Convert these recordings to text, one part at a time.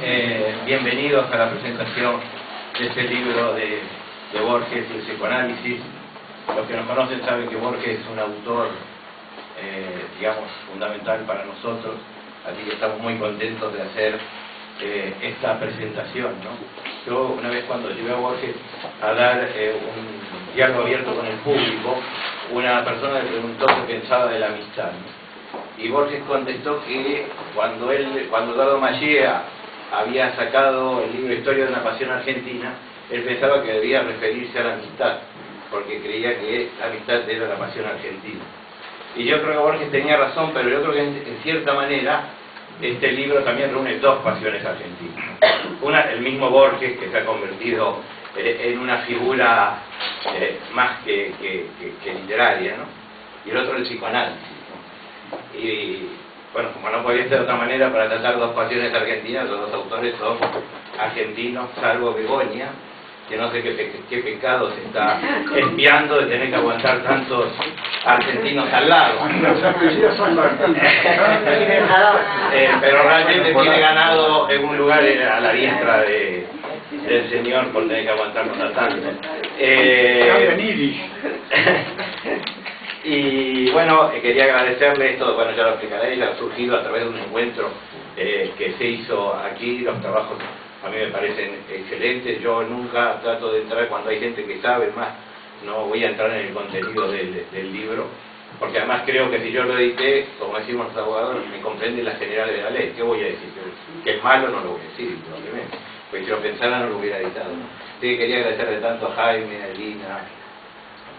Bienvenidos a la presentación de este libro de Borges y el psicoanálisis. Los que nos conocen saben que Borges es un autor, digamos, fundamental para nosotros, así que estamos muy contentos de hacer esta presentación, ¿no? Yo una vez cuando llevé a Borges a dar un diálogo abierto con el público, una persona le preguntó qué pensaba de la amistad, ¿no? Y Borges contestó que cuando Eduardo Machía había sacado el libro Historia de una pasión argentina, él pensaba que debía referirse a la amistad, porque creía que la amistad era la pasión argentina. Y yo creo que Borges tenía razón, pero yo creo que en cierta manera este libro también reúne dos pasiones argentinas. Una, el mismo Borges, que se ha convertido en una figura más que literaria, ¿no? Y el otro, el psicoanálisis, ¿no? Y bueno, como no podía ser de otra manera, para tratar dos pasiones argentinas, los dos autores son argentinos, salvo Begoña, que no sé qué pecado se está espiando de tener que aguantar tantos argentinos al lado. Los apellidos son martinos. Pero realmente tiene ganado en un lugar a la diestra del señor por tener que aguantarnos a tanto. Y bueno, quería agradecerle esto, bueno, ya lo explicaré, ya ha surgido a través de un encuentro que se hizo aquí. Los trabajos a mí me parecen excelentes. Yo nunca trato de entrar cuando hay gente que sabe más, no voy a entrar en el contenido del libro, porque además creo que si yo lo edité, como decimos los abogados, me comprenden las generales de la ley. ¿Qué voy a decir? Que es malo no lo voy a decir, probablemente, porque si lo pensara no lo hubiera editado, ¿no? Así que quería agradecerle tanto a Jaime, a Elina,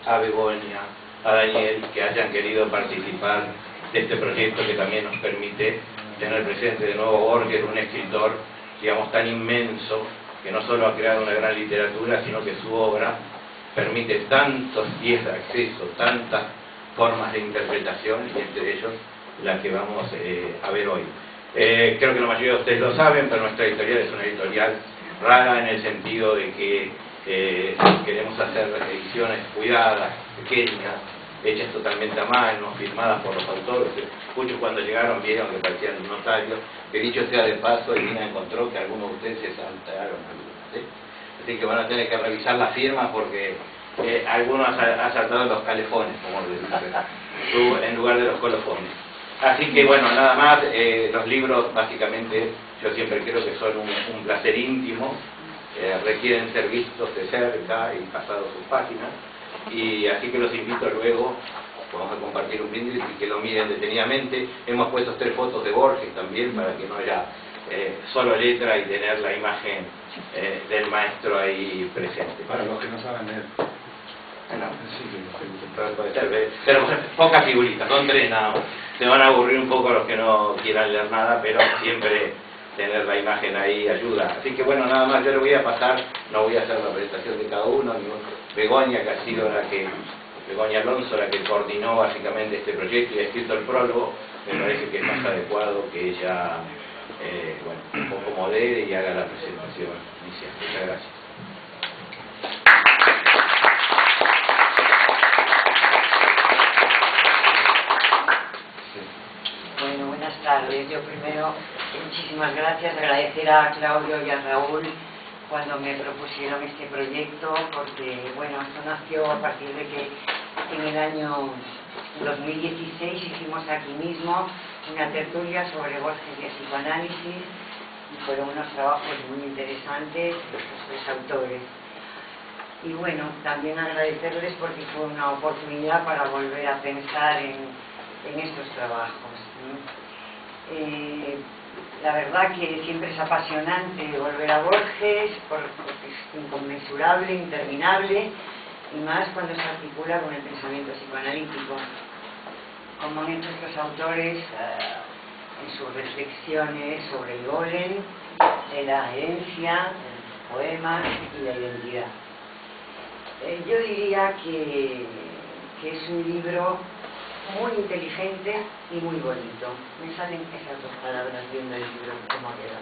a Begoña, a Daniel, que hayan querido participar de este proyecto que también nos permite tener presente de nuevo Borges, un escritor, digamos, tan inmenso, que no solo ha creado una gran literatura, sino que su obra permite tantos pies de acceso, tantas formas de interpretación, y entre ellos la que vamos a ver hoy. Creo que la mayoría de ustedes lo saben, pero nuestra editorial es una editorial rara en el sentido de que queremos hacer ediciones cuidadas, pequeñas, hechas totalmente a mano, firmadas por los autores. Muchos cuando llegaron vieron que parecían notarios, que dicho sea de paso, Elina encontró que algunos de ustedes se saltaron algunos, ¿sí? Así que van a tener que revisar las firmas porque algunos han saltado los calefones, como le dicen, en lugar de los colofones. Así que bueno, nada más, los libros básicamente yo siempre creo que son un placer íntimo, requieren ser vistos de cerca y pasados sus páginas, y así que los invito luego, vamos a compartir un vídeo y que lo miren detenidamente. Hemos puesto 3 fotos de Borges también para que no haya solo letra y tener la imagen del maestro ahí presente. Para los que no saben leer. Bueno, puede ser, pero pocas figuritas, son 3 nada más. Se van a aburrir un poco los que no quieran leer nada, pero siempre tener la imagen ahí ayuda. Así que bueno, nada más, yo le voy a pasar, no voy a hacer la presentación de cada uno, ni Begoña, que ha sido Begoña Alonso, la que coordinó básicamente este proyecto y ha escrito el prólogo. Me parece que es más adecuado que ella, bueno, un poco modere y haga la presentación inicial. Muchas gracias. Bueno, buenas tardes. Yo primero, muchísimas gracias, agradecer a Claudio y a Raúl cuando me propusieron este proyecto, porque bueno, esto nació a partir de que en el año 2016 hicimos aquí mismo una tertulia sobre Borges y el psicoanálisis, y fueron unos trabajos muy interesantes de estos 3 autores. Y bueno, también agradecerles porque fue una oportunidad para volver a pensar en estos trabajos, ¿no? La verdad que siempre es apasionante volver a Borges, porque es inconmensurable, interminable, y más cuando se articula con el pensamiento psicoanalítico. Como han hecho estos autores en sus reflexiones sobre el golem, de la herencia, de los poemas y la identidad. Yo diría que es un libro muy inteligente y muy bonito. Me salen esas 2 palabras viendo el libro como queda.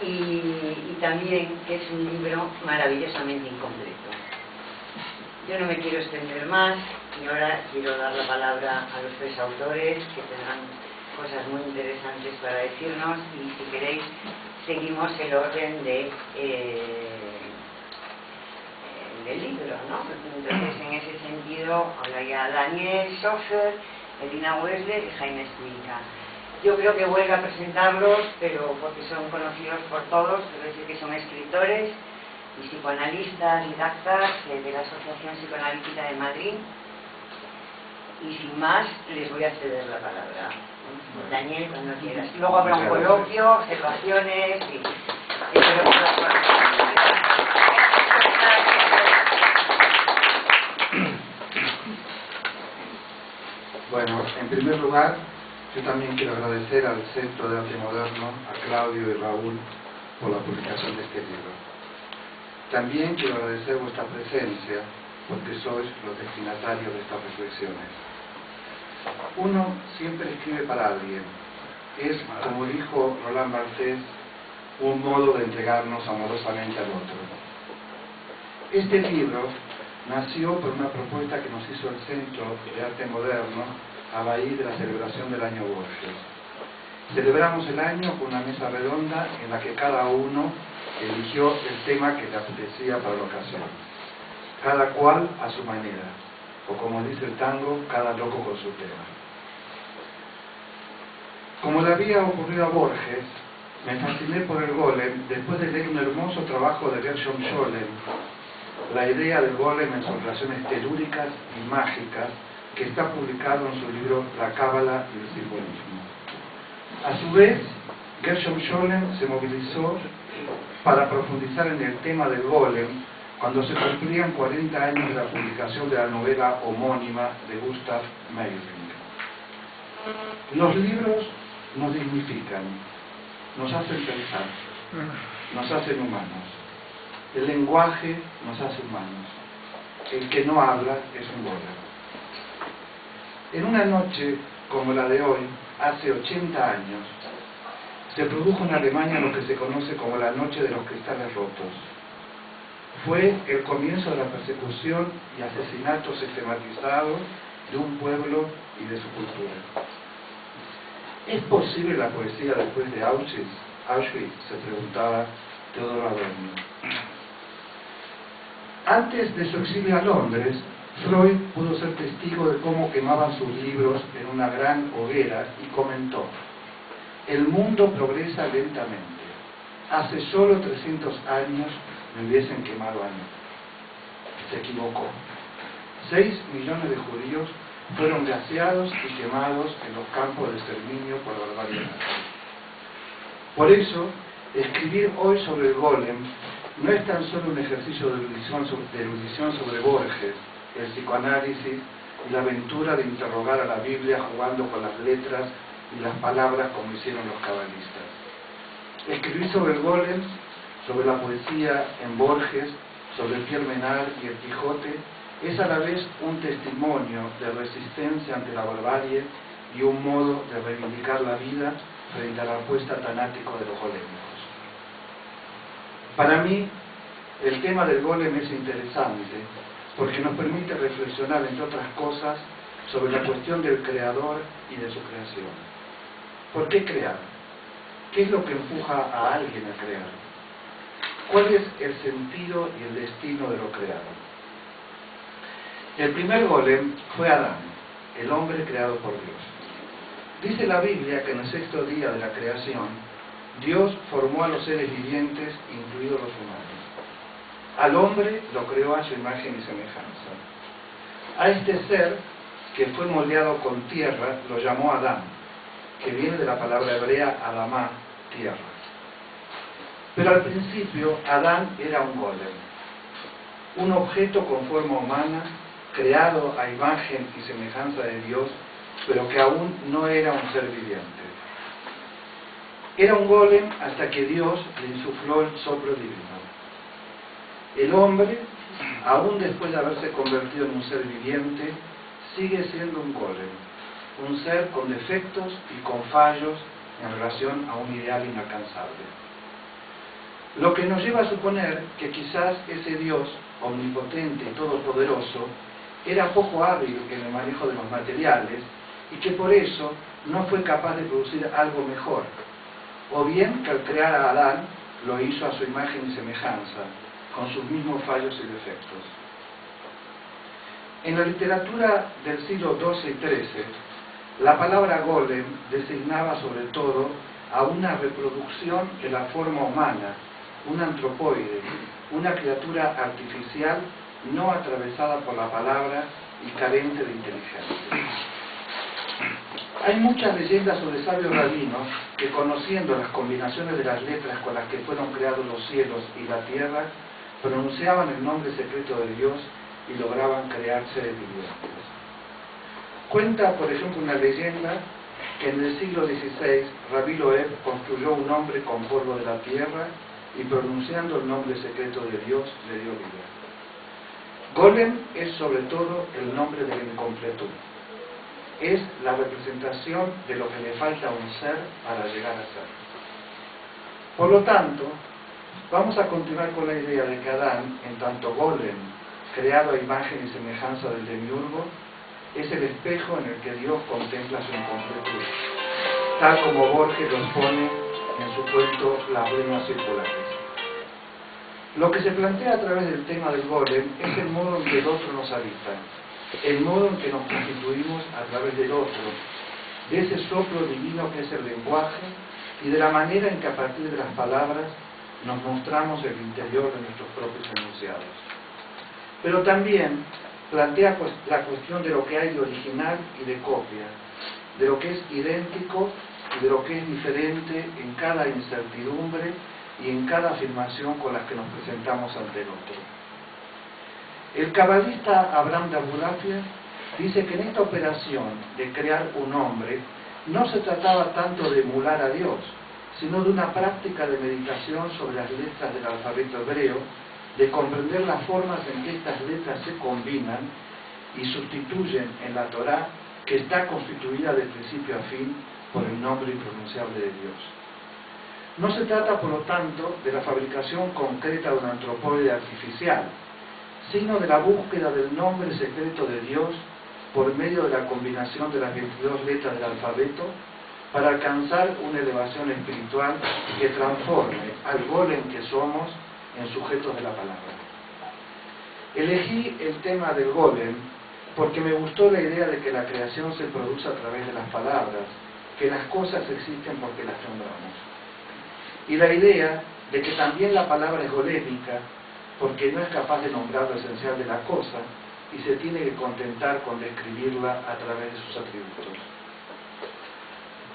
Y también que es un libro maravillosamente incompleto. Yo no me quiero extender más y ahora quiero dar la palabra a los 3 autores que tendrán cosas muy interesantes para decirnos y si queréis seguimos el orden del libro, ¿no? Entonces en ese sentido hablaría Daniel Schoffer, Elina Wessler y Jaime Escuilca. Yo creo que vuelvo a presentarlos, pero porque son conocidos por todos, quiero decir que son escritores y psicoanalistas didactas de la Asociación Psicoanalítica de Madrid. Y sin más, les voy a ceder la palabra. Daniel, cuando quieras. Luego habrá un coloquio, observaciones y... Bueno, en primer lugar, yo también quiero agradecer al Centro de Arte Moderno, a Claudio y Raúl, por la publicación de este libro. También quiero agradecer vuestra presencia, porque sois los destinatarios de estas reflexiones. Uno siempre escribe para alguien. Es, como dijo Roland Barthes, un modo de entregarnos amorosamente al otro. Este libro nació por una propuesta que nos hizo el Centro de Arte Moderno a raíz de la celebración del Año Borges. Celebramos el año con una mesa redonda en la que cada uno eligió el tema que le apetecía para la ocasión, cada cual a su manera, o como dice el tango, cada loco con su tema. Como le había ocurrido a Borges, me fasciné por el golem después de leer un hermoso trabajo de Gershom Scholem, la idea del golem en sus relaciones telúricas y mágicas, que está publicado en su libro La Cábala y el Simbolismo. A su vez, Gershom Scholem se movilizó para profundizar en el tema del golem cuando se cumplían 40 años de la publicación de la novela homónima de Gustav Meyrink. Los libros nos dignifican, nos hacen pensar, nos hacen humanos. El lenguaje nos hace humanos. El que no habla es un golem. En una noche como la de hoy, hace 80 años, se produjo en Alemania lo que se conoce como la Noche de los Cristales Rotos. Fue el comienzo de la persecución y asesinato sistematizado de un pueblo y de su cultura. ¿Es posible la poesía después de Auschwitz? Auschwitz, se preguntaba Teodoro Adorno. Antes de su exilio a Londres, Freud pudo ser testigo de cómo quemaban sus libros en una gran hoguera y comentó: el mundo progresa lentamente. Hace solo 300 años me hubiesen quemado a mí. Se equivocó. 6 millones de judíos fueron gaseados y quemados en los campos de exterminio por la barbarie. Por eso, escribir hoy sobre el golem no es tan solo un ejercicio de erudición sobre Borges, el psicoanálisis y la aventura de interrogar a la Biblia jugando con las letras y las palabras como hicieron los cabalistas. Escribir sobre el golem, sobre la poesía en Borges, sobre Pierre Menard y el Quijote, es a la vez un testimonio de resistencia ante la barbarie y un modo de reivindicar la vida frente al apuesta tanático de los golémicos. Para mí, el tema del golem es interesante porque nos permite reflexionar, entre otras cosas, sobre la cuestión del creador y de su creación. ¿Por qué crear? ¿Qué es lo que empuja a alguien a crear? ¿Cuál es el sentido y el destino de lo creado? El primer golem fue Adán, el hombre creado por Dios. Dice la Biblia que en el 6º día de la creación, Dios formó a los seres vivientes, incluidos los humanos. Al hombre lo creó a su imagen y semejanza. A este ser, que fue moldeado con tierra, lo llamó Adán, que viene de la palabra hebrea Adamá, tierra. Pero al principio, Adán era un golem, un objeto con forma humana, creado a imagen y semejanza de Dios, pero que aún no era un ser viviente. Era un golem hasta que Dios le insufló el soplo divino. El hombre, aún después de haberse convertido en un ser viviente, sigue siendo un golem, un ser con defectos y con fallos en relación a un ideal inalcanzable. Lo que nos lleva a suponer que quizás ese Dios omnipotente y todopoderoso era poco hábil en el manejo de los materiales y que por eso no fue capaz de producir algo mejor, o bien que al crear a Adán lo hizo a su imagen y semejanza, con sus mismos fallos y defectos. En la literatura del siglo XII y XIII, la palabra golem designaba sobre todo a una reproducción de la forma humana, un antropoide, una criatura artificial no atravesada por la palabra y carente de inteligencia. Hay muchas leyendas sobre sabios rabinos que, conociendo las combinaciones de las letras con las que fueron creados los cielos y la tierra, pronunciaban el nombre secreto de Dios y lograban crear seres vivientes. Cuenta, por ejemplo, una leyenda que en el siglo XVI Rabí Loeb construyó un hombre con polvo de la tierra y, pronunciando el nombre secreto de Dios, le dio vida. Golem es sobre todo el nombre de la incompletud. Es la representación de lo que le falta a un ser para llegar a ser. Por lo tanto, vamos a continuar con la idea de que Adán, en tanto golem, creado a imagen y semejanza del demiurgo, es el espejo en el que Dios contempla su incompletud, tal como Borges los pone en su cuento Las Brumas Circulares. Lo que se plantea a través del tema del golem es el modo en que el otro nos habita, el modo en que nos constituimos a través del otro, de ese soplo divino que es el lenguaje y de la manera en que a partir de las palabras nos mostramos el interior de nuestros propios enunciados. Pero también plantea la cuestión de lo que hay de original y de copia, de lo que es idéntico y de lo que es diferente en cada incertidumbre y en cada afirmación con las que nos presentamos ante el otro. El cabalista Abraham de Abulafia dice que en esta operación de crear un hombre no se trataba tanto de emular a Dios, sino de una práctica de meditación sobre las letras del alfabeto hebreo, de comprender las formas en que estas letras se combinan y sustituyen en la Torá, que está constituida de principio a fin por el nombre impronunciable de Dios. No se trata, por lo tanto, de la fabricación concreta de un antropoide artificial, sino de la búsqueda del nombre secreto de Dios por medio de la combinación de las 22 letras del alfabeto para alcanzar una elevación espiritual que transforme al golem que somos en sujetos de la palabra. Elegí el tema del golem porque me gustó la idea de que la creación se produce a través de las palabras, que las cosas existen porque las nombramos. Y la idea de que también la palabra es golémica porque no es capaz de nombrar lo esencial de la cosa y se tiene que contentar con describirla a través de sus atributos.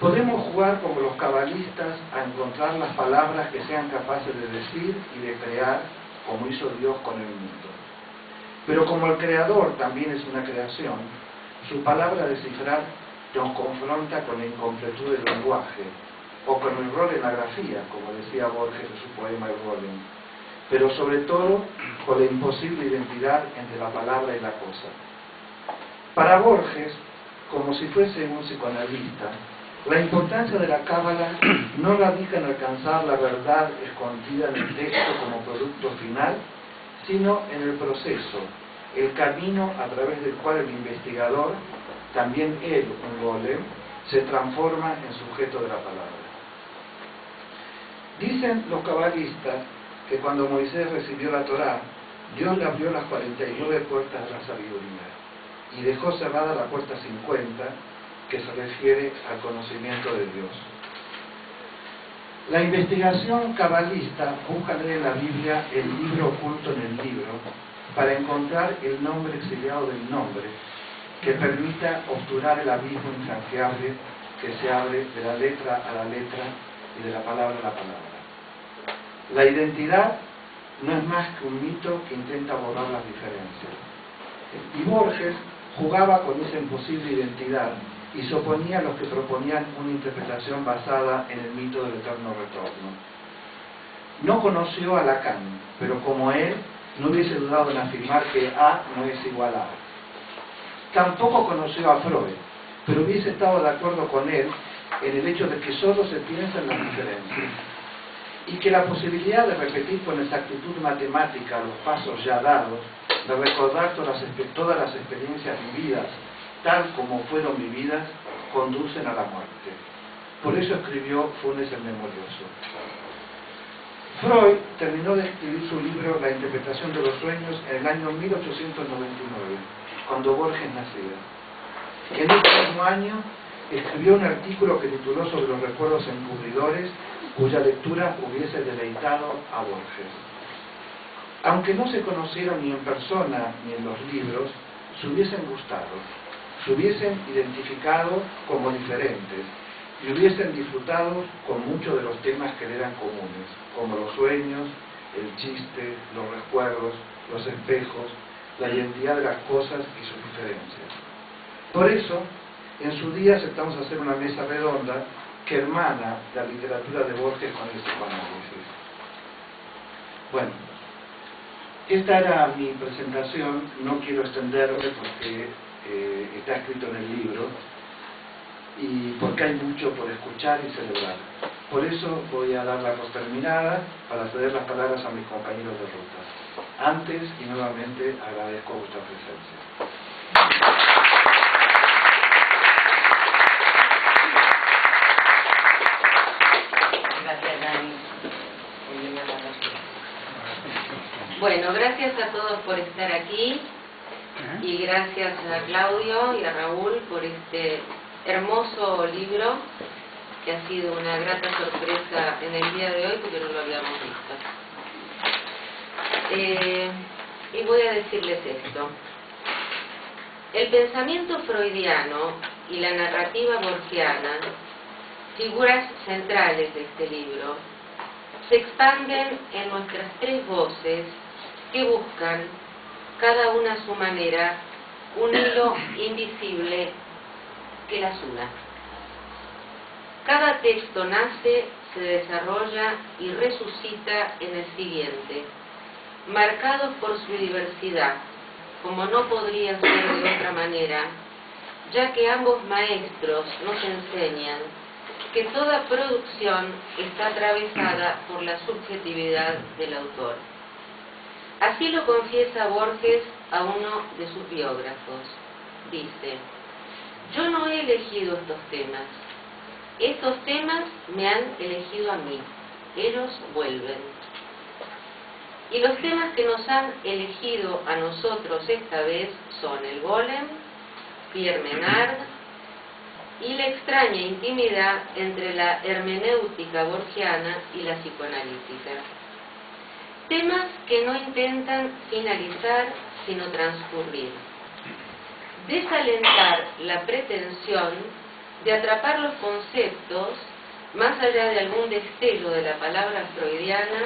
Podemos jugar como los cabalistas a encontrar las palabras que sean capaces de decir y de crear como hizo Dios con el mundo. Pero como el creador también es una creación, su palabra descifrar nos confronta con la incompletud del lenguaje o con el rol en la grafía, como decía Borges en su poema El Golem, pero sobre todo con la imposible identidad entre la palabra y la cosa. Para Borges, como si fuese un psicoanalista, la importancia de la cábala no radica en alcanzar la verdad escondida en el texto como producto final, sino en el proceso, el camino a través del cual el investigador, también él un golem, se transforma en sujeto de la palabra. Dicen los cabalistas que cuando Moisés recibió la Torá, Dios le abrió las 49 puertas de la sabiduría y dejó cerrada la puerta 50, que se refiere al conocimiento de Dios. La investigación cabalista busca leer en la Biblia el libro oculto en el libro para encontrar el nombre exiliado del nombre que permita obturar el abismo insaciable que se abre de la letra a la letra y de la palabra a la palabra. La identidad no es más que un mito que intenta borrar las diferencias. Y Borges jugaba con esa imposible identidad y se oponía a los que proponían una interpretación basada en el mito del eterno retorno. No conoció a Lacan, pero como él, no hubiese dudado en afirmar que A no es igual a A. Tampoco conoció a Freud, pero hubiese estado de acuerdo con él en el hecho de que solo se piensa en las diferencias y que la posibilidad de repetir con exactitud matemática los pasos ya dados, de recordar todas las experiencias vividas tal como fueron vividas, conducen a la muerte. Por eso escribió Funes el Memorioso. Freud terminó de escribir su libro La interpretación de los sueños en el año 1899, cuando Borges nacía. En ese mismo año escribió un artículo que tituló Sobre los recuerdos encubridores, cuya lectura hubiese deleitado a Borges. Aunque no se conocieron ni en persona ni en los libros, se hubiesen gustado, se hubiesen identificado como diferentes y hubiesen disfrutado con muchos de los temas que le eran comunes, como los sueños, el chiste, los recuerdos, los espejos, la identidad de las cosas y sus diferencias. Por eso, en su día aceptamos hacer una mesa redonda que hermana la literatura de Borges con el psicoanálisis. Bueno, esta era mi presentación, no quiero extenderme porque está escrito en el libro y porque hay mucho por escuchar y celebrar. Por eso voy a darla por terminada para ceder las palabras a mis compañeros de ruta. Antes y nuevamente agradezco vuestra presencia. Gracias, Dani. Bueno, gracias a todos por estar aquí y gracias a Claudio y a Raúl por este hermoso libro que ha sido una grata sorpresa en el día de hoy porque no lo habíamos visto. Y voy a decirles esto. El pensamiento freudiano y la narrativa borgiana, figuras centrales de este libro, se expanden en nuestras tres voces que buscan, cada una a su manera, un hilo invisible que las una. Cada texto nace, se desarrolla y resucita en el siguiente, marcados por su diversidad, como no podría ser de otra manera, ya que ambos maestros nos enseñan que toda producción está atravesada por la subjetividad del autor. Así lo confiesa Borges a uno de sus biógrafos. Dice: yo no he elegido estos temas me han elegido a mí, ellos vuelven. Y los temas que nos han elegido a nosotros esta vez son el golem, Pierre Menard y la extraña intimidad entre la hermenéutica borgiana y la psicoanalítica. Temas que no intentan finalizar, sino transcurrir. Desalentar la pretensión de atrapar los conceptos más allá de algún destello de la palabra freudiana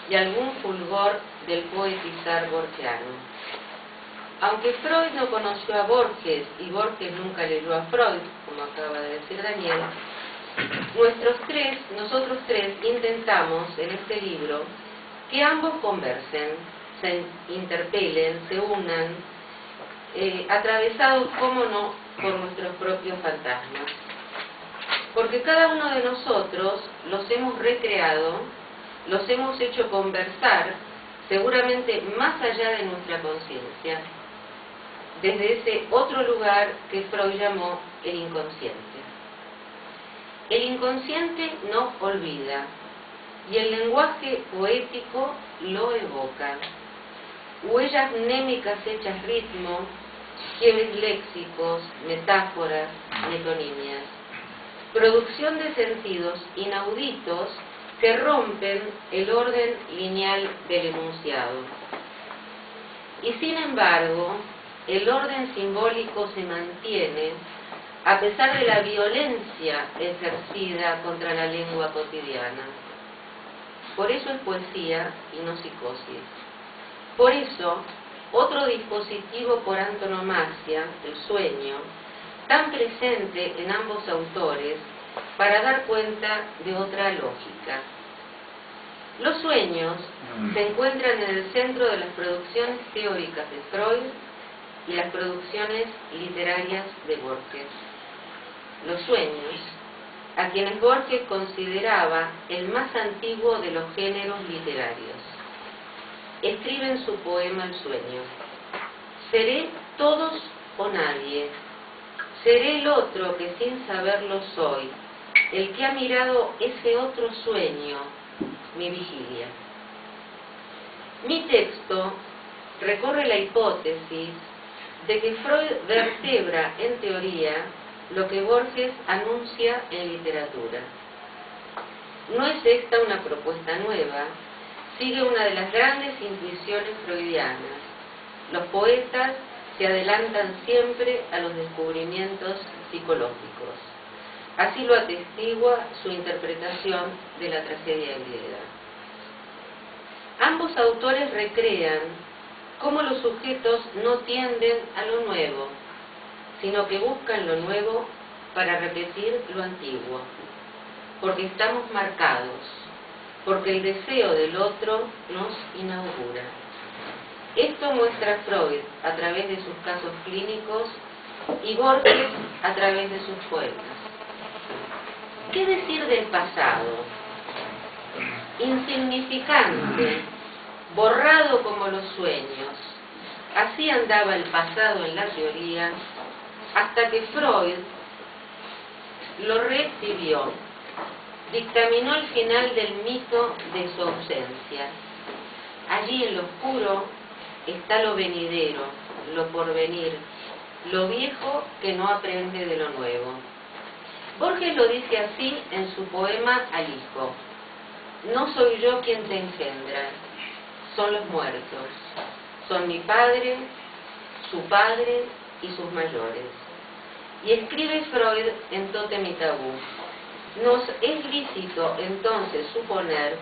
y algún fulgor del poetizar borgiano. Aunque Freud no conoció a Borges y Borges nunca leyó a Freud, como acaba de decir Daniel, nosotros tres intentamos en este libro que ambos conversen, se interpelen, se unan, atravesados, cómo no, por nuestros propios fantasmas. Porque cada uno de nosotros los hemos recreado, los hemos hecho conversar, seguramente más allá de nuestra conciencia, desde ese otro lugar que Freud llamó el inconsciente. El inconsciente no olvida, y el lenguaje poético lo evoca. Huellas mnémicas hechas ritmo, quiebres léxicos, metáforas, metonimias. Producción de sentidos inauditos que rompen el orden lineal del enunciado. Y sin embargo, el orden simbólico se mantiene a pesar de la violencia ejercida contra la lengua cotidiana. Por eso es poesía y no psicosis. Por eso, otro dispositivo por antonomasia, el sueño, tan presente en ambos autores para dar cuenta de otra lógica. Los sueños se encuentran en el centro de las producciones teóricas de Freud y las producciones literarias de Borges. Los sueños, a quienes Borges consideraba el más antiguo de los géneros literarios. Escribe en su poema El sueño: seré todos o nadie, Seré el otro que sin saberlo soy, el que ha mirado ese otro sueño, mi vigilia. Mi texto recorre la hipótesis de que Freud vertebra en teoría lo que Borges anuncia en literatura. No es esta una propuesta nueva, sigue una de las grandes intuiciones freudianas. Los poetas se adelantan siempre a los descubrimientos psicológicos. Así lo atestigua su interpretación de la tragedia griega. Ambos autores recrean cómo los sujetos no tienden a lo nuevo, sino que buscan lo nuevo para repetir lo antiguo, porque estamos marcados, porque el deseo del otro nos inaugura. Esto muestra Freud a través de sus casos clínicos y Borges a través de sus poemas. ¿Qué decir del pasado? Insignificante, borrado como los sueños. Así andaba el pasado en la teoría, hasta que Freud lo reexhibió, dictaminó el final del mito de su ausencia. Allí en lo oscuro está lo venidero, lo porvenir, lo viejo que no aprende de lo nuevo. Borges lo dice así en su poema Al hijo. No soy yo quien te engendra, son los muertos, son mi padre, su padre y sus mayores. Y escribe Freud en Tótem y Tabú. Nos es lícito entonces suponer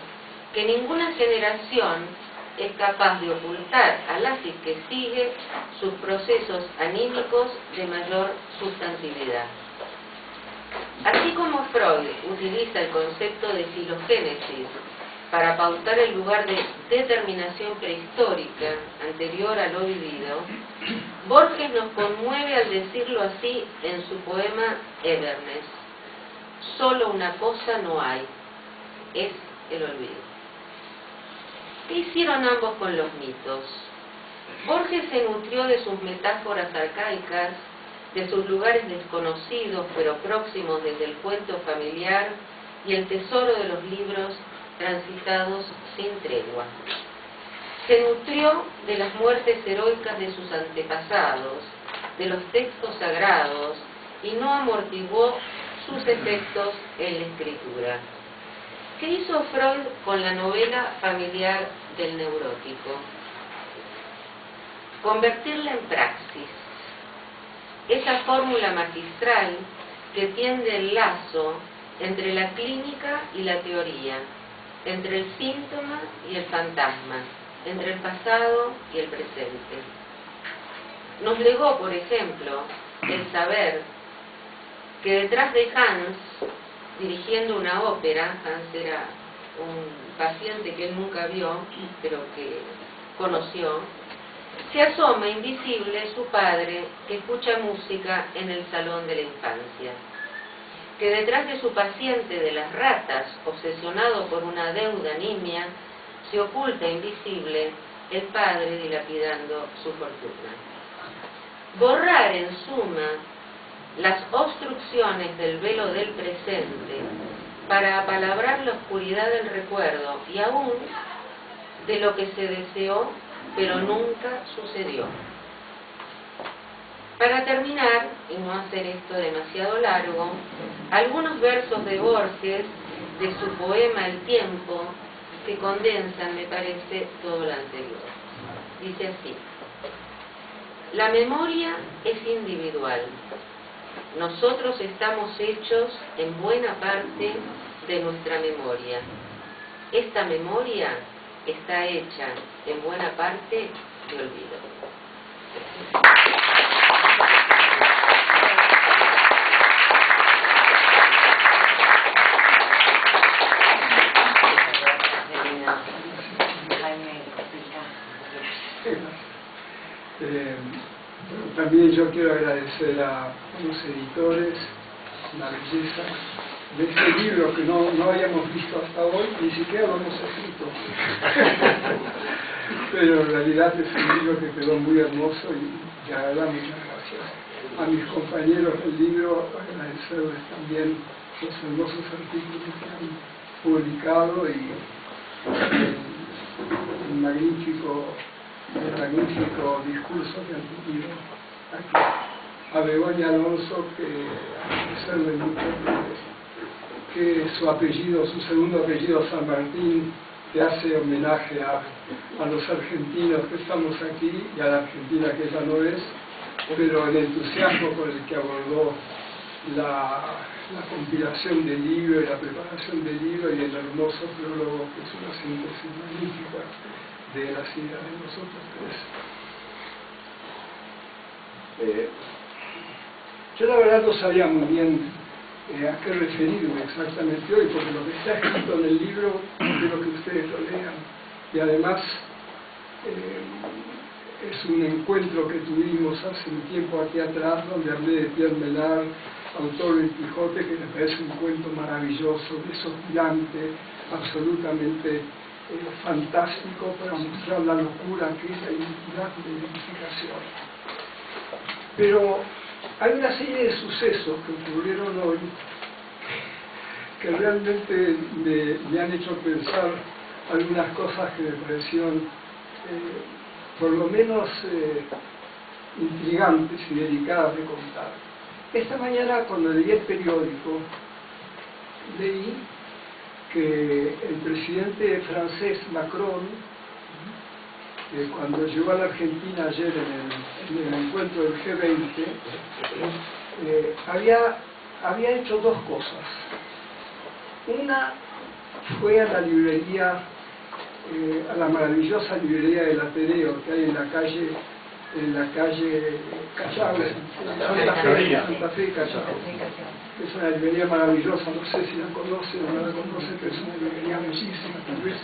que ninguna generación es capaz de ocultar a la que sigue sus procesos anímicos de mayor sustantividad. Así como Freud utiliza el concepto de filogénesis para pautar el lugar de determinación prehistórica anterior a lo vivido, Borges nos conmueve al decirlo así en su poema Everness. Solo una cosa no hay, es el olvido. ¿Qué hicieron ambos con los mitos? Borges se nutrió de sus metáforas arcaicas, de sus lugares desconocidos pero próximos desde el cuento familiar y el tesoro de los libros transitados sin tregua. Se nutrió de las muertes heroicas de sus antepasados, de los textos sagrados, y no amortiguó sus efectos en la escritura. ¿Qué hizo Freud con la novela familiar del neurótico? Convertirla en praxis. Esa fórmula magistral que tiende el lazo entre la clínica y la teoría, entre el síntoma y el fantasma, entre el pasado y el presente. Nos legó, por ejemplo, el saber que detrás de Hans, dirigiendo una ópera, Hans era un paciente que él nunca vio, pero que conoció, se asoma invisible su padre que escucha música en el salón de la infancia. Que detrás de su paciente de las ratas, obsesionado por una deuda nimia, se oculta invisible el padre dilapidando su fortuna. Borrar, en suma, las obstrucciones del velo del presente para apalabrar la oscuridad del recuerdo y aún de lo que se deseó pero nunca sucedió. Para terminar, y no hacer esto demasiado largo, algunos versos de Borges de su poema El tiempo que condensan, me parece, todo lo anterior. Dice así: la memoria es individual. Nosotros estamos hechos en buena parte de nuestra memoria. Esta memoria está hecha en buena parte de olvido. También yo quiero agradecer a los editores, la belleza de este libro que no habíamos visto hasta hoy, ni siquiera lo hemos escrito. Pero en realidad es un libro que quedó muy hermoso y ya da muchas gracias. a mis compañeros del libro, agradecerles también los hermosos artículos que han publicado y el magnífico discurso que han tenido aquí. A Begoña Alonso, que agradecerle mucho que su apellido, su segundo apellido San Martín, que hace homenaje a los argentinos que estamos aquí y a la Argentina que ella no es, pero el entusiasmo con el que abordó la compilación del libro y la preparación del libro y el hermoso prólogo que es una síntesis magnífica de las ideas de nosotros tres. Yo la verdad no sabía muy bien a qué referirme exactamente hoy, porque lo que está escrito en el libro quiero que ustedes lo lean. Y además es un encuentro que tuvimos hace un tiempo aquí atrás, donde hablé de Pierre Menard, autor del Quijote, que me parece un cuento maravilloso, desopilante, absolutamente fantástico para mostrar la locura que es la identidad de la identificación. Pero hay una serie de sucesos que ocurrieron hoy que realmente me han hecho pensar algunas cosas que me parecieron por lo menos intrigantes y delicadas de contar. Esta mañana, cuando leí el periódico, leí que el presidente francés Macron, cuando llegó a la Argentina ayer en el encuentro del G20, había hecho dos cosas. Una fue a la librería, a la maravillosa librería del Ateneo que hay en la calle Callao, Santa Fe y Callao. Es una librería maravillosa, no sé si la conocen o no la conocen, pero es una librería bellísima, tal vez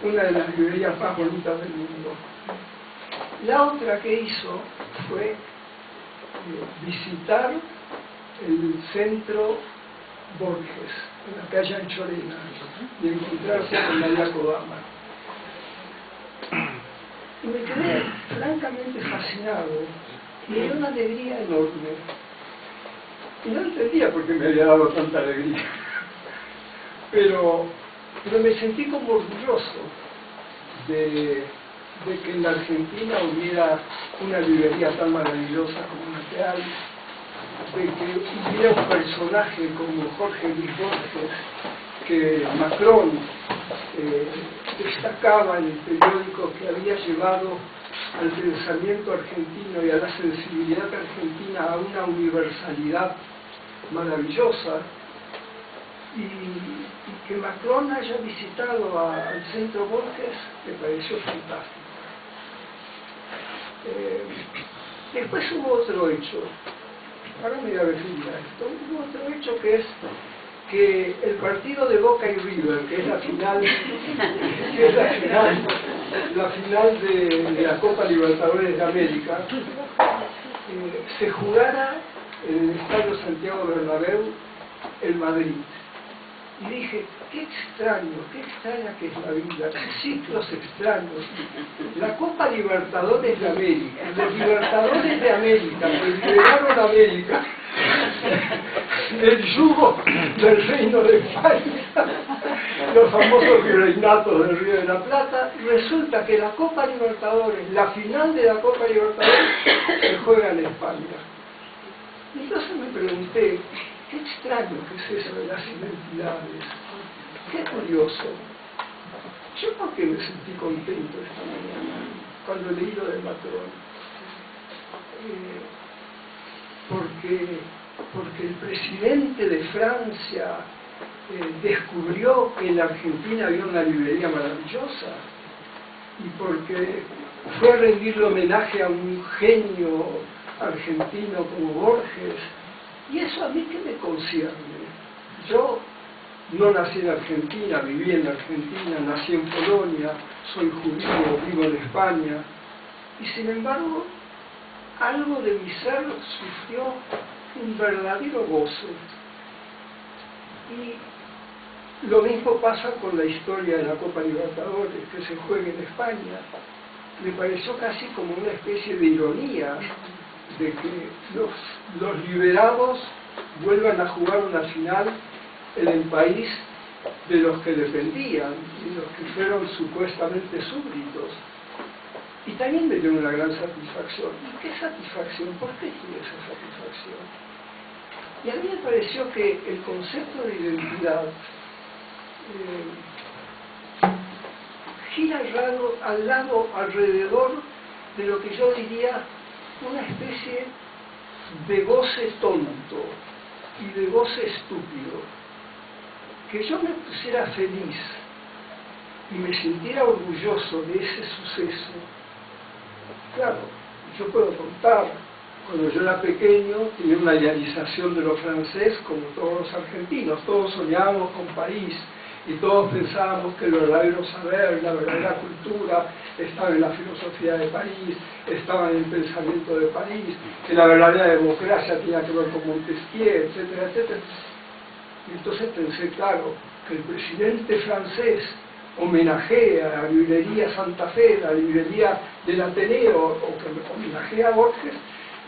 una de las librerías más bonitas del mundo. La otra que hizo fue visitar el centro Borges, en la calle Anchorena, y encontrarse con María Kodama. Y me quedé francamente fascinado, y me dio una alegría enorme. Y no entendía por qué me había dado tanta alegría. Pero me sentí como orgulloso de que en la Argentina hubiera una librería tan maravillosa como la que hay, de que hubiera un personaje como Jorge Luis Borges, que Macron destacaba en el periódico que había llevado al pensamiento argentino y a la sensibilidad argentina a una universalidad maravillosa, y que Macron haya visitado al centro Borges me pareció fantástico. Después hubo otro hecho, ahora me voy a referir a esto, hubo otro hecho que es que el partido de Boca y River, que es la final de la Copa Libertadores de América, se jugara en el Estadio Santiago Bernabéu en Madrid. Y dije, qué extraña que es la vida, qué ciclos extraños. La Copa Libertadores de América, los Libertadores de América, que liberaron América, el yugo del Reino de España, los famosos virreinatos del Río de la Plata, y resulta que la Copa Libertadores, la final de la Copa Libertadores, se juega en España. Y entonces me pregunté, qué extraño que es eso de las identidades, qué curioso. Yo por qué me sentí contento esta mañana cuando leí lo del Macron, porque el presidente de Francia descubrió que en la Argentina había una librería maravillosa, y porque fue a rendirle homenaje a un genio argentino como Borges. Y eso a mí qué me concierne. Yo no nací en Argentina, viví en Argentina, nací en Polonia, soy judío, vivo en España, y sin embargo algo de mi ser sufrió un verdadero goce. Y lo mismo pasa con la historia de la Copa Libertadores, que se juega en España. Me pareció casi como una especie de ironía de que los liberados vuelvan a jugar una final en el país de los que defendían y los que fueron supuestamente súbditos. Y también me dio una gran satisfacción. ¿Y qué satisfacción? ¿Por qué tuve esa satisfacción? Y a mí me pareció que el concepto de identidad gira alrededor de lo que yo diría una especie de goce tonto y de goce estúpido. Que yo me pusiera feliz y me sintiera orgulloso de ese suceso. Claro, yo puedo contar, cuando yo era pequeño tenía una idealización de lo francés como todos los argentinos, todos soñábamos con París y todos pensábamos que el verdadero saber, la verdadera cultura estaba en la filosofía de París, estaba en el pensamiento de París, que la verdadera democracia tenía que ver con Montesquieu, etcétera, etcétera. Y entonces pensé, claro, que el presidente francés homenajea a la librería Santa Fe, la librería del Ateneo, o que homenajea a Borges,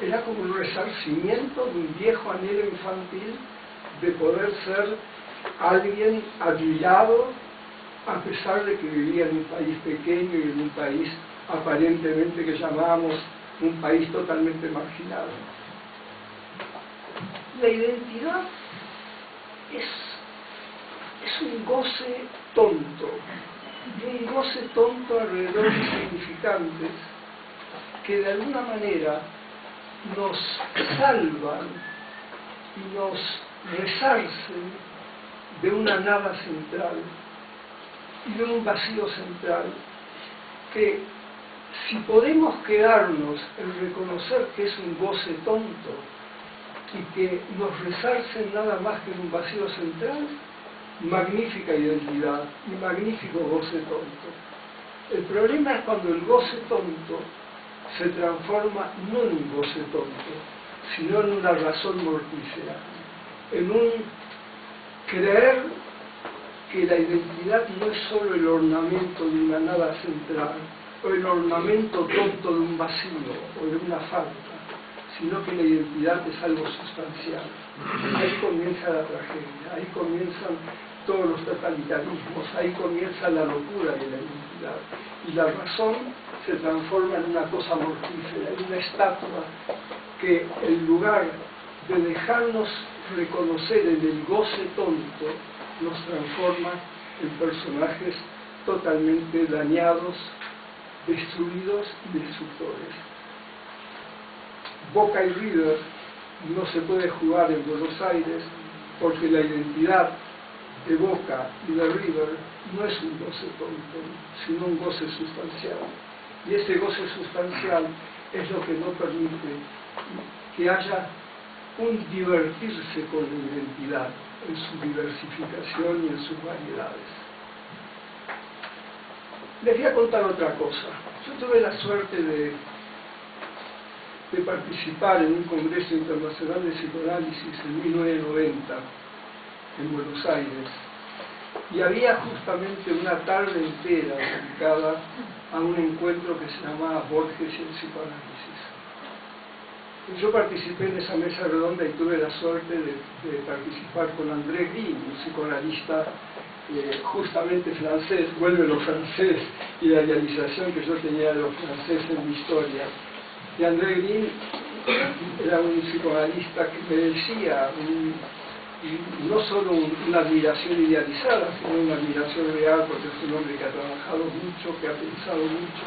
era como un resarcimiento de un viejo anhelo infantil de poder ser alguien admirado, a pesar de que vivía en un país pequeño y en un país aparentemente que llamábamos un país totalmente marginado. La identidad es un goce tonto, y un goce tonto alrededor de significantes que de alguna manera nos salvan y nos resarcen de una nada central y de un vacío central que, si podemos quedarnos en reconocer que es un goce tonto y que nos resarcen nada más que en un vacío central, magnífica identidad y magnífico goce tonto. El problema es cuando el goce tonto se transforma no en un goce tonto, sino en una razón mortífera, en un creer que la identidad no es solo el ornamento de una nada central, o el ornamento tonto de un vacío o de una falta, sino que la identidad es algo sustancial. Ahí comienza la tragedia, ahí comienzan todos los totalitarismos, ahí comienza la locura de la identidad. Y la razón se transforma en una cosa mortífera, en una estatua que, en lugar de dejarnos reconocer en el goce tonto, nos transforma en personajes totalmente dañados, destruidos y destructores. Boca y River no se puede jugar en Buenos Aires porque la identidad de Boca y de River no es un goce tonto, sino un goce sustancial. Y ese goce sustancial es lo que no permite que haya un divertirse con la identidad en su diversificación y en sus variedades. Les voy a contar otra cosa. Yo tuve la suerte de participar en un congreso internacional de psicoanálisis en 1990 en Buenos Aires, y había justamente una tarde entera dedicada a un encuentro que se llamaba Borges y el psicoanálisis. Yo participé en esa mesa redonda y tuve la suerte de participar con André Green, un psicoanalista justamente francés. Vuelve lo francés y la idealización que yo tenía de los franceses en mi historia. Y André Green era un psicoanalista que merecía no solo una admiración idealizada, sino una admiración real, porque es un hombre que ha trabajado mucho, que ha pensado mucho.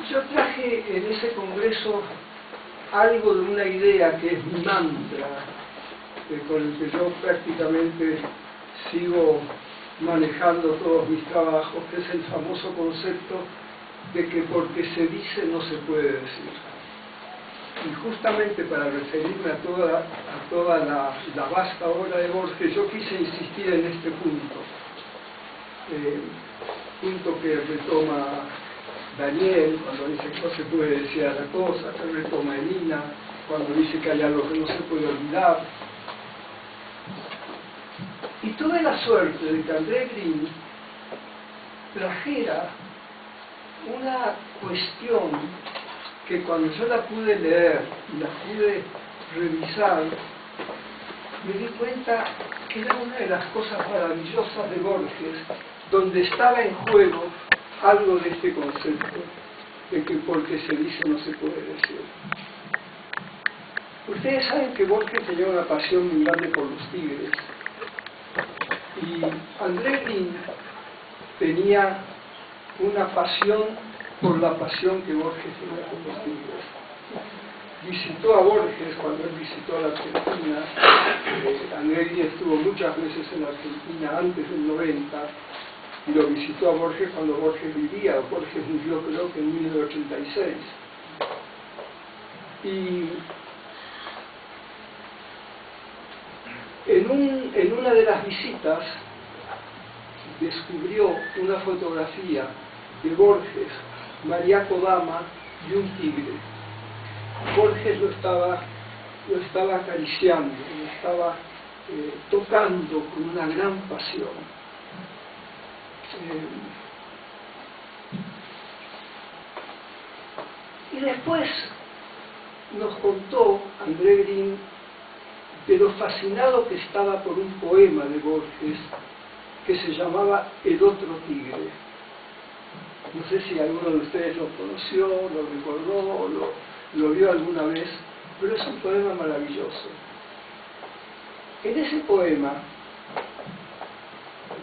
Y yo traje en ese congreso algo de una idea que es mi mantra, con el que yo prácticamente sigo manejando todos mis trabajos, que es el famoso concepto de que porque se dice no se puede decir. Y justamente para referirme a toda la vasta obra de Borges, yo quise insistir en este punto, punto que retoma Daniel cuando dice que no se puede decir a la cosa, que retoma Elina cuando dice que hay algo que no se puede olvidar. Y tuve la suerte de que André Green trajera una cuestión que cuando yo la pude leer y la pude revisar, me di cuenta que era una de las cosas maravillosas de Borges, donde estaba en juego algo de este concepto, de que porque se dice no se puede decir. Ustedes saben que Borges tenía una pasión muy grande por los tigres, y André Gide tenía una pasión por la pasión que Borges tenía con los tigres. Visitó a Borges cuando él visitó a la Argentina. André Gide estuvo muchas veces en la Argentina antes del 90, y lo visitó a Borges cuando Borges vivía. Borges murió creo que en 1986. Y en una de las visitas descubrió una fotografía de Borges, María Kodama y un tigre. Borges lo estaba acariciando, lo estaba tocando con una gran pasión. Y después nos contó André Gide de lo fascinado que estaba por un poema de Borges que se llamaba El otro tigre. No sé si alguno de ustedes lo conoció, lo recordó, lo vio alguna vez, pero es un poema maravilloso. En ese poema,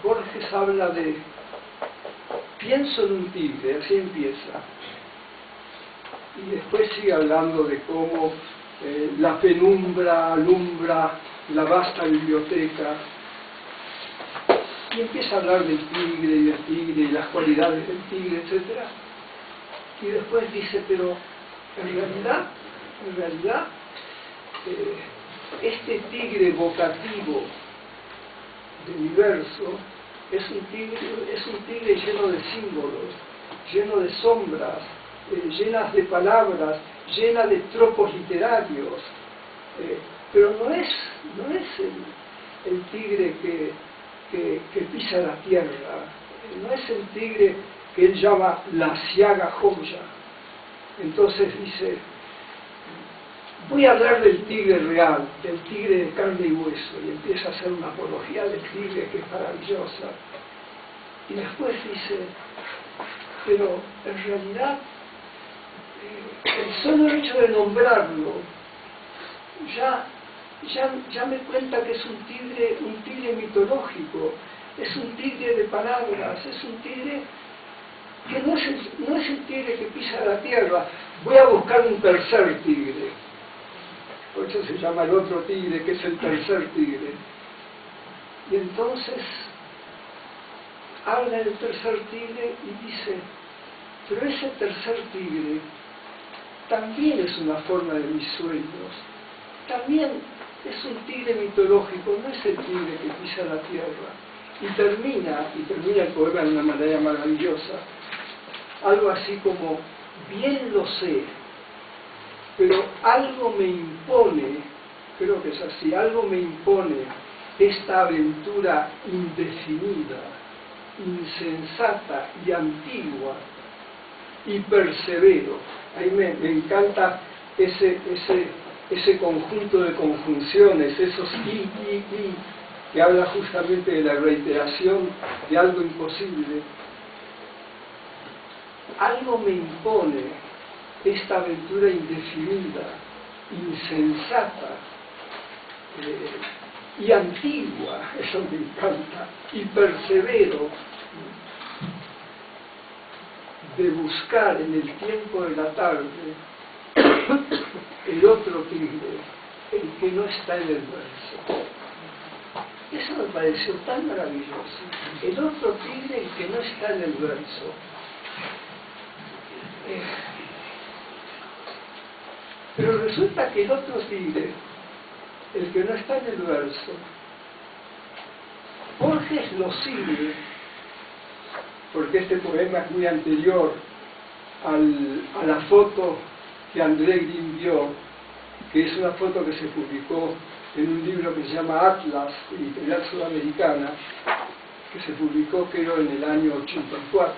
Borges habla de pienso en un tigre, así empieza. Y después sigue hablando de cómo la penumbra alumbra la vasta biblioteca. Y empieza a hablar del tigre y las cualidades del tigre, etc. Y después dice, pero en realidad, este tigre vocativo de mi verso es un tigre lleno de símbolos, lleno de sombras, llenas de palabras, llena de tropos literarios, pero no es el tigre que pisa la tierra, no es el tigre que él llama la siaga joya. Entonces dice, voy a hablar del tigre real, del tigre de carne y hueso, y empieza a hacer una apología del tigre que es maravillosa. Y después dice, pero en realidad el solo hecho de nombrarlo ya me cuenta que es un tigre mitológico, es un tigre de palabras, es un tigre que no es el tigre que pisa la tierra. Voy a buscar un tercer tigre, por eso se llama el otro tigre, que es el tercer tigre. Y entonces habla del tercer tigre y dice, pero ese tercer tigre también es una forma de mis sueños, también es un tigre mitológico, no es el tigre que pisa la tierra. Y termina el poema de una manera maravillosa, algo así como, bien lo sé, pero algo me impone, creo que es así, algo me impone esta aventura indefinida, insensata y antigua, y persevero. Ahí me encanta ese conjunto de conjunciones, esos y, que habla justamente de la reiteración de algo imposible. Algo me impone esta aventura indefinida, insensata y antigua, eso me encanta, y persevero de buscar en el tiempo de la tarde el otro tigre, el que no está en el verso. Eso me pareció tan maravilloso. El otro tigre, el que no está en el verso. Pero resulta que el otro tigre, el que no está en el verso, Borges lo sigue, porque este poema es muy anterior a la foto que André Gide vio, que es una foto que se publicó en un libro que se llama Atlas, editorial sudamericana, que se publicó creo en el año 84.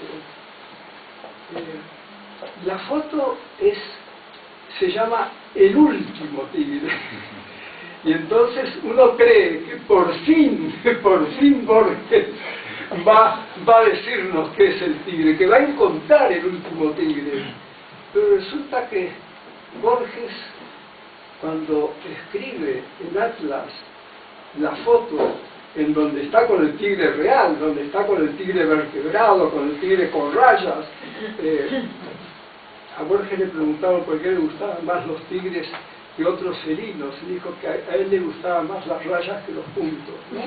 la foto se llama El último tigre. Y entonces uno cree que por fin Borges va a decirnos qué es el tigre, que va a encontrar el último tigre. Pero resulta que Borges, cuando escribe en Atlas la foto en donde está con el tigre real, donde está con el tigre vertebrado, con el tigre con rayas, a Borges le preguntaron por qué le gustaban más los tigres que otros felinos, y dijo que a él le gustaban más las rayas que los puntos, ¿no?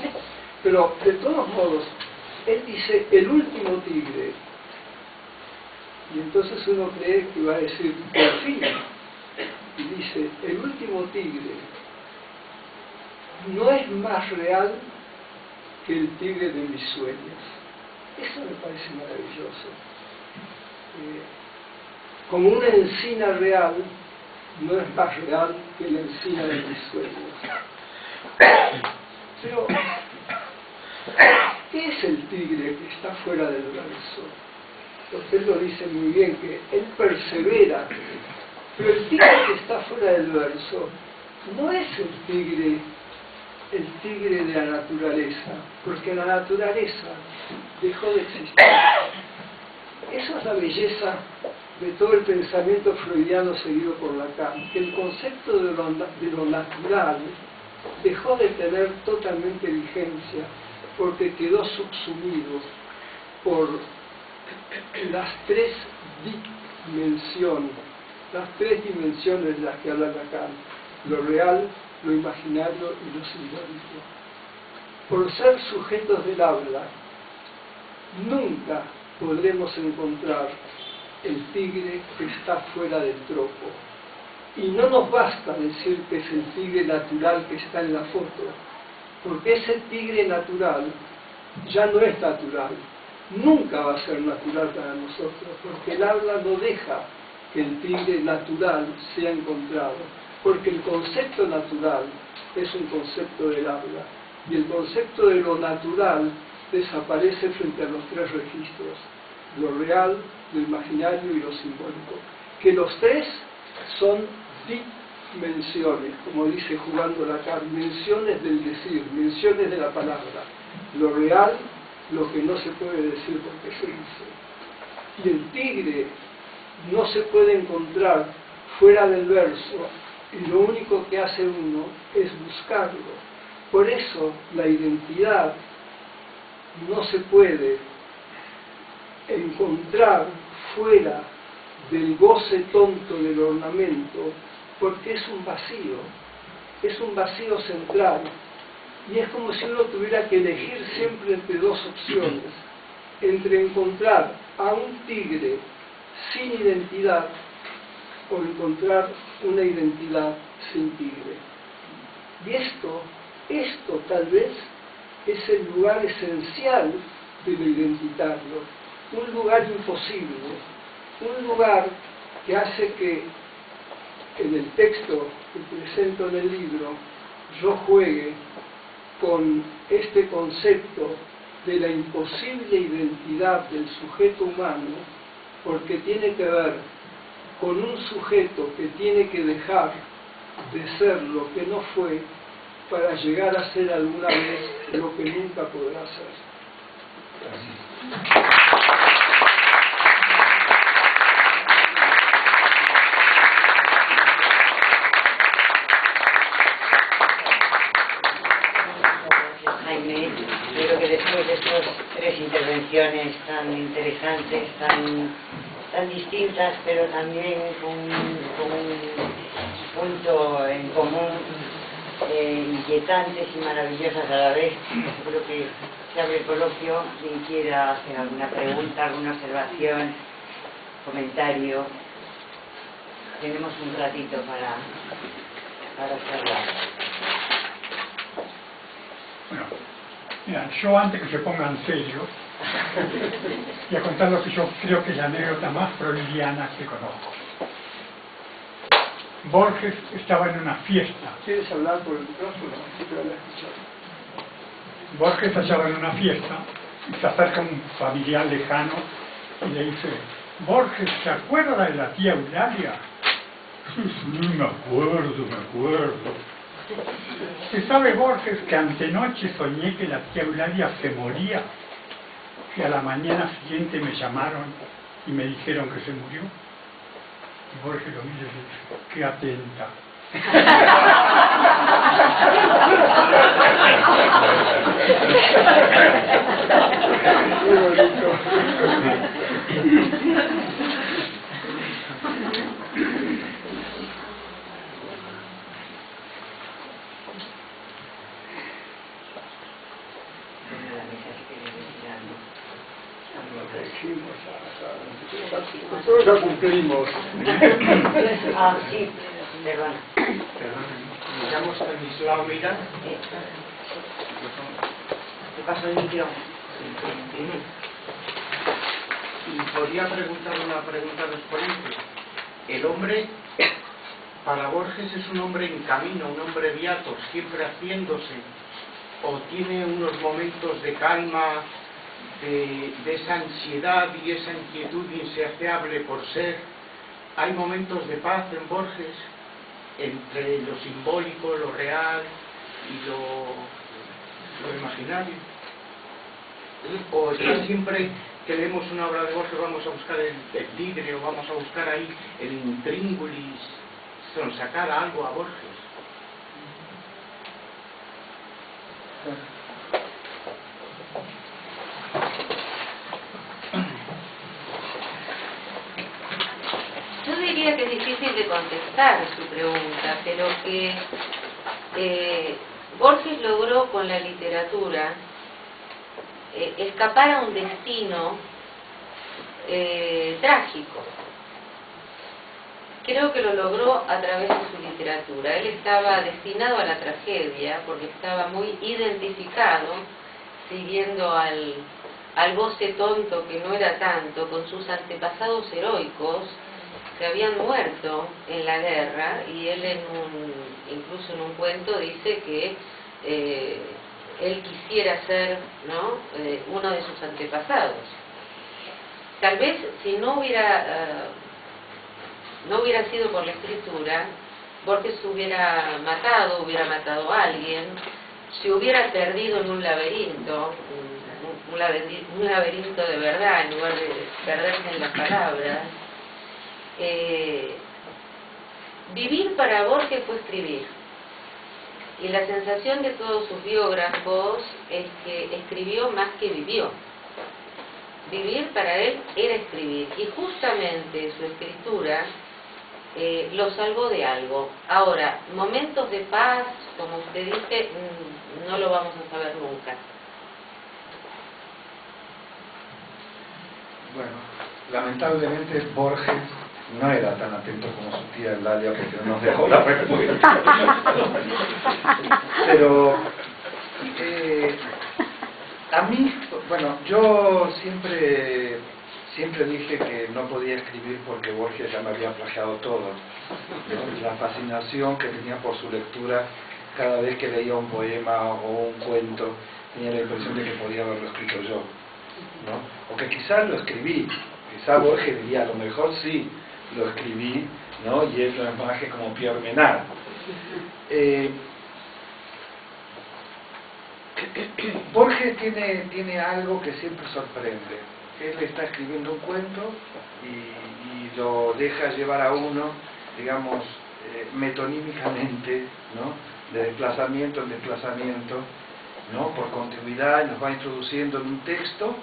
Pero de todos modos, él dice el último tigre, y entonces uno cree que va a decir por fin, y dice el último tigre no es más real que el tigre de mis sueños. Eso me parece maravilloso. Como una encina real no es más real que la encina de mis sueños. Pero, ¿qué es el tigre que está fuera del verso? Usted lo dice muy bien, que él persevera, pero el tigre que está fuera del verso no es el tigre de la naturaleza, porque la naturaleza dejó de existir. Esa es la belleza de todo el pensamiento freudiano seguido por Lacan, que el concepto de lo natural dejó de tener totalmente vigencia porque quedó subsumido por las tres dimensiones de las que habla Lacan: lo real, lo imaginario y lo simbólico. Por ser sujetos del habla, nunca podremos encontrar el tigre que está fuera del tropo. Y no nos basta decir que es el tigre natural que está en la foto, porque ese tigre natural ya no es natural, nunca va a ser natural para nosotros, porque el habla no deja que el tigre natural sea encontrado, porque el concepto natural es un concepto del habla, y el concepto de lo natural desaparece frente a los tres registros: lo real, lo imaginario y lo simbólico, que los tres son dimensiones, como dice jugando Lacan, menciones del decir, menciones de la palabra. Lo real, lo que no se puede decir porque se dice. Y el tigre no se puede encontrar fuera del verso, y lo único que hace uno es buscarlo. Por eso la identidad no se puede encontrar fuera del goce tonto del ornamento, porque es un vacío central, y es como si uno tuviera que elegir siempre entre dos opciones: entre encontrar a un tigre sin identidad o encontrar una identidad sin tigre. Y esto tal vez es el lugar esencial de lo identitario, un lugar imposible, un lugar que hace que en el texto que presento en el libro yo juegue con este concepto de la imposible identidad del sujeto humano, porque tiene que ver con un sujeto que tiene que dejar de ser lo que no fue para llegar a ser alguna vez lo que nunca podrá ser. Jaime, creo que después de estas tres intervenciones tan interesantes, tan distintas, pero también con un punto en común, inquietantes y maravillosas a la vez, creo que se abre el coloquio. Quien quiera hacer alguna pregunta, alguna observación, comentario, tenemos un ratito para charlar. Bueno, mira, yo antes que se pongan serios, voy a contar lo que yo creo que es la anécdota más freudiana que conozco. Borges estaba en una fiesta. ¿Quieres hablar por el micrófono? Sí, te van a escuchar. Borges estaba en una fiesta y se acerca un familiar lejano y le dice: Borges, ¿se acuerda de la tía Eulalia? Sí, me acuerdo. ¿Se sabe, Borges, que antenoche soñé que la tía Eulalia se moría? Que a la mañana siguiente me llamaron y me dijeron que se murió. Y Borges lo mira y dice, qué atenta. Muy bonito. Nosotros ya cumplimos. Ah, sí, perdona. Me llamo Stanislao Mira. Te paso el micro. Y podría preguntar una pregunta a los ponentes. El hombre, para Borges, es un hombre en camino, un hombre beato, siempre haciéndose, o tiene unos momentos de calma, de esa ansiedad y esa inquietud insaciable por ser. Hay momentos de paz en Borges entre lo simbólico, lo real y lo imaginario. O está siempre que leemos una obra de Borges vamos a buscar el tigre o vamos a buscar ahí el intríngulis, sacar algo a Borges. Yo diría que es difícil de contestar su pregunta, pero que Borges logró con la literatura escapar a un destino trágico. Creo que lo logró a través de su literatura. Él estaba destinado a la tragedia porque estaba muy identificado, siguiendo al goce tonto que no era tanto, con sus antepasados heroicos que habían muerto en la guerra, y él incluso en un cuento dice que él quisiera ser, ¿no?, uno de sus antepasados. Tal vez si no hubiera sido por la escritura, Borges hubiera matado a alguien, se hubiera perdido en un laberinto de verdad, en lugar de perderse en las palabras. Vivir para Borges fue escribir, y la sensación de todos sus biógrafos es que escribió más que vivió. Vivir para él era escribir, y justamente su escritura lo salvó de algo. Ahora, momentos de paz, como usted dice, no lo vamos a saber nunca. Bueno, lamentablemente Borges no era tan atento como su tía Eulalia, porque no nos dejó la respuesta. Pero a mí, bueno, yo siempre dije que no podía escribir porque Borges ya me había plagiado todo, ¿no? La fascinación que tenía por su lectura, cada vez que leía un poema o un cuento, tenía la impresión de que podía haberlo escrito yo, ¿no? O que quizás lo escribí, quizás Borges diría, a lo mejor sí, lo escribí, ¿no? Y es la imagen como Pierre Menard. Borges tiene algo que siempre sorprende. Él está escribiendo un cuento y lo deja llevar a uno, digamos, metonímicamente, ¿no?, de desplazamiento en desplazamiento, ¿no?, por continuidad, nos va introduciendo en un texto,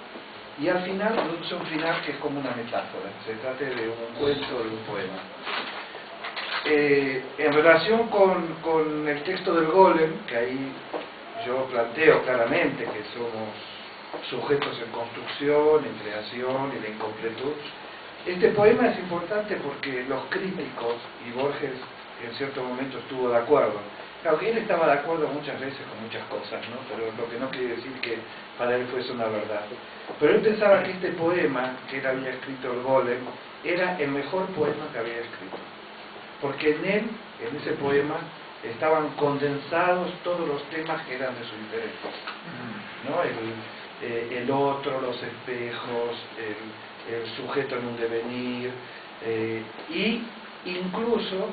y al final produce un final que es como una metáfora, se trata de un cuento o de un poema. En relación con el texto del Golem, que ahí yo planteo claramente que somos sujetos en construcción, en creación y de incompletud, este poema es importante porque los críticos, y Borges en cierto momento estuvo de acuerdo, claro que él estaba de acuerdo muchas veces con muchas cosas, ¿no?, pero lo que no quiere decir que para él fuese una verdad. Pero él pensaba que este poema que él había escrito, el Golem, era el mejor poema que había escrito, porque en él, en ese poema, estaban condensados todos los temas que eran de su interés, ¿no? el otro, los espejos, el sujeto en un devenir, y incluso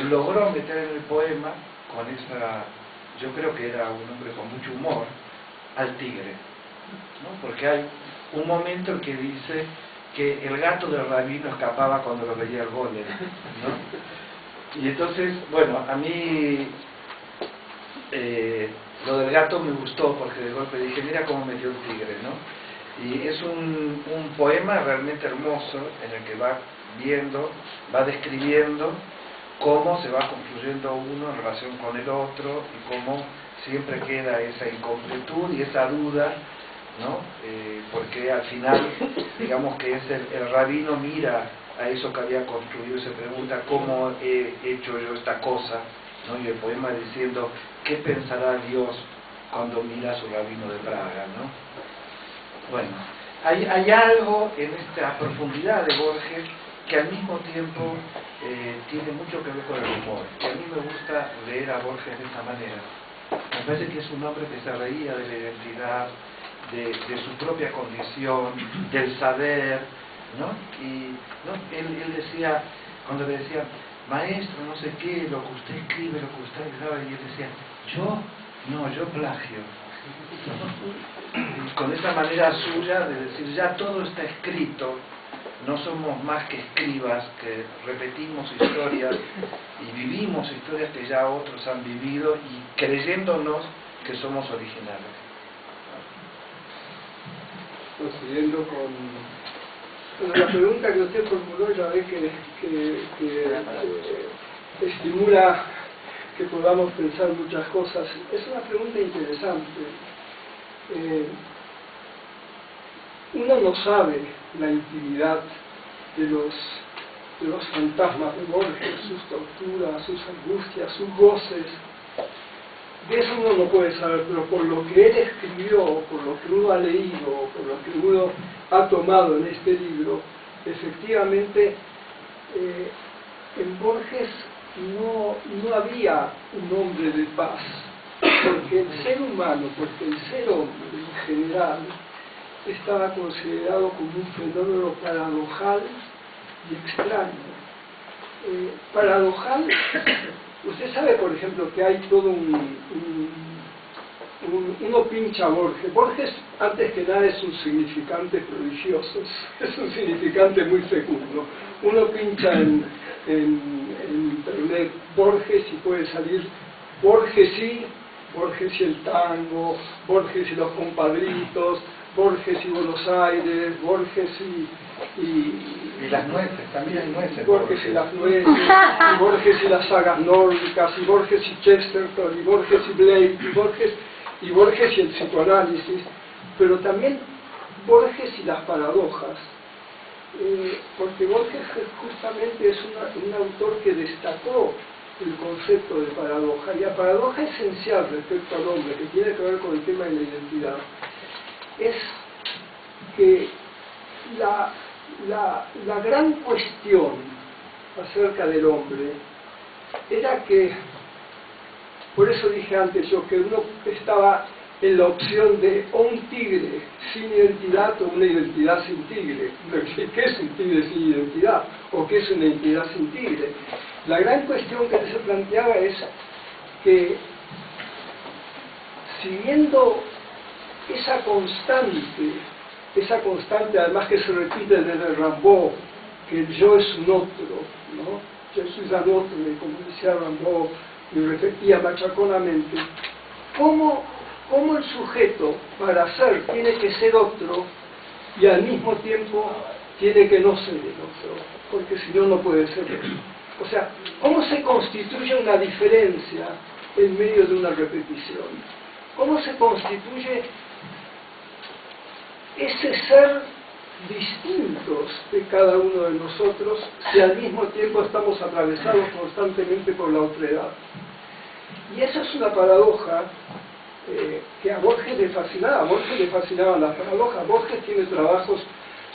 logró meter en el poema, con esa, yo creo que era un hombre con mucho humor, al tigre, ¿no? Porque hay un momento en que dice que el gato del rabino escapaba cuando lo veía el golem, ¿no? Y entonces, bueno, a mí lo del gato me gustó, porque de golpe dije, mira cómo metió el tigre, ¿no? Y es un poema realmente hermoso en el que va viendo, va describiendo cómo se va construyendo uno en relación con el otro y cómo siempre queda esa incompletud y esa duda, ¿no? Porque al final, digamos que es el rabino mira a eso que había construido y se pregunta cómo he hecho yo esta cosa, ¿no? Y el poema diciendo, ¿qué pensará Dios cuando mira a su rabino de Praga, ¿no? Bueno, hay algo en esta profundidad de Borges que al mismo tiempo tiene mucho que ver con el humor. Y a mí me gusta leer a Borges de esta manera. Me parece que es un hombre que se reía de la identidad, de su propia condición, del saber, ¿no? Y ¿no? Él decía, cuando le decían, maestro, no sé qué, lo que usted escribe, lo que usted graba, y él decía, yo, no, yo plagio. ¿No? Con esa manera suya de decir, ya todo está escrito, no somos más que escribas que repetimos historias y vivimos historias que ya otros han vivido y creyéndonos que somos originales. Siguiendo con la pregunta que usted formuló, ya ve que estimula que podamos pensar muchas cosas. Es una pregunta interesante. Uno no sabe la intimidad de los fantasmas de Borges, sus torturas, sus angustias, sus goces. De eso uno no puede saber, pero por lo que él escribió, por lo que uno ha leído, por lo que uno ha tomado en este libro, efectivamente en Borges no había un hombre de paz, porque el ser humano, porque el ser hombre en general, estaba considerado como un fenómeno paradojal y extraño. Paradojal, usted sabe, por ejemplo, que hay todo uno pincha a Borges. Borges, antes que nada, es un significante prodigioso, es un significante muy fecundo. Uno pincha en internet Borges y puede salir Borges y el tango, Borges y los compadritos, Borges y Buenos Aires, Borges y las nueces, también hay nueces. Borges y las nueces, y Borges y las sagas nórdicas, y Borges y Chesterton, y Borges y Blake, y Borges y el psicoanálisis, pero también Borges y las paradojas, porque Borges justamente es un autor que destacó el concepto de paradoja, y la paradoja esencial respecto al hombre, que tiene que ver con el tema de la identidad, es que la gran cuestión acerca del hombre era que, por eso dije antes yo, que uno estaba en la opción de o un tigre sin identidad o una identidad sin tigre. ¿Qué es un tigre sin identidad? ¿O qué es una identidad sin tigre? La gran cuestión que se planteaba es que, siguiendo esa constante además que se repite desde Rimbaud, que el yo es un otro, ¿no? Yo soy un otro, como decía Rimbaud, y repetía machaconamente, ¿cómo el sujeto para ser tiene que ser otro y al mismo tiempo tiene que no ser el otro, porque si no, no puede ser otro? O sea, ¿cómo se constituye una diferencia en medio de una repetición? ¿Cómo se constituye ese ser distintos de cada uno de nosotros si al mismo tiempo estamos atravesados constantemente por la otredad? Y esa es una paradoja que a Borges le fascinaba. A Borges le fascinaban las paradojas. Borges tiene trabajos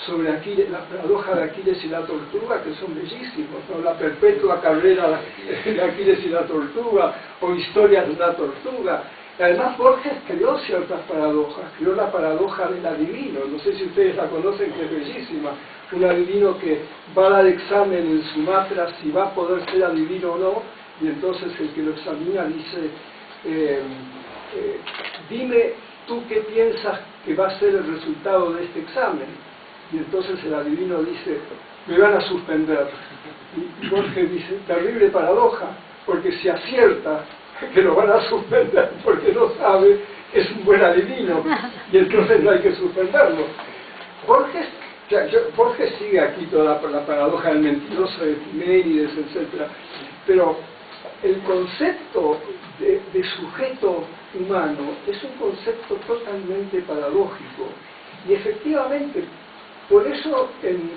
sobre Aquiles, la paradoja de Aquiles y la tortuga, que son bellísimos, ¿no? La perpetua carrera de Aquiles y la tortuga, o historias de una tortuga. Además, Borges creó ciertas paradojas, creó la paradoja del adivino, no sé si ustedes la conocen, que es bellísima, un adivino que va a dar examen en Sumatra si va a poder ser adivino o no, y entonces el que lo examina dice, dime tú qué piensas que va a ser el resultado de este examen, y entonces el adivino dice, me van a suspender, y Borges dice, terrible paradoja, porque si acierta que lo van a suspender porque no sabe, es un buen adivino, y entonces no hay que suspenderlo. Borges sigue aquí toda la paradoja del mentiroso de Timénides, etc. Pero el concepto de sujeto humano es un concepto totalmente paradójico, y efectivamente, por eso en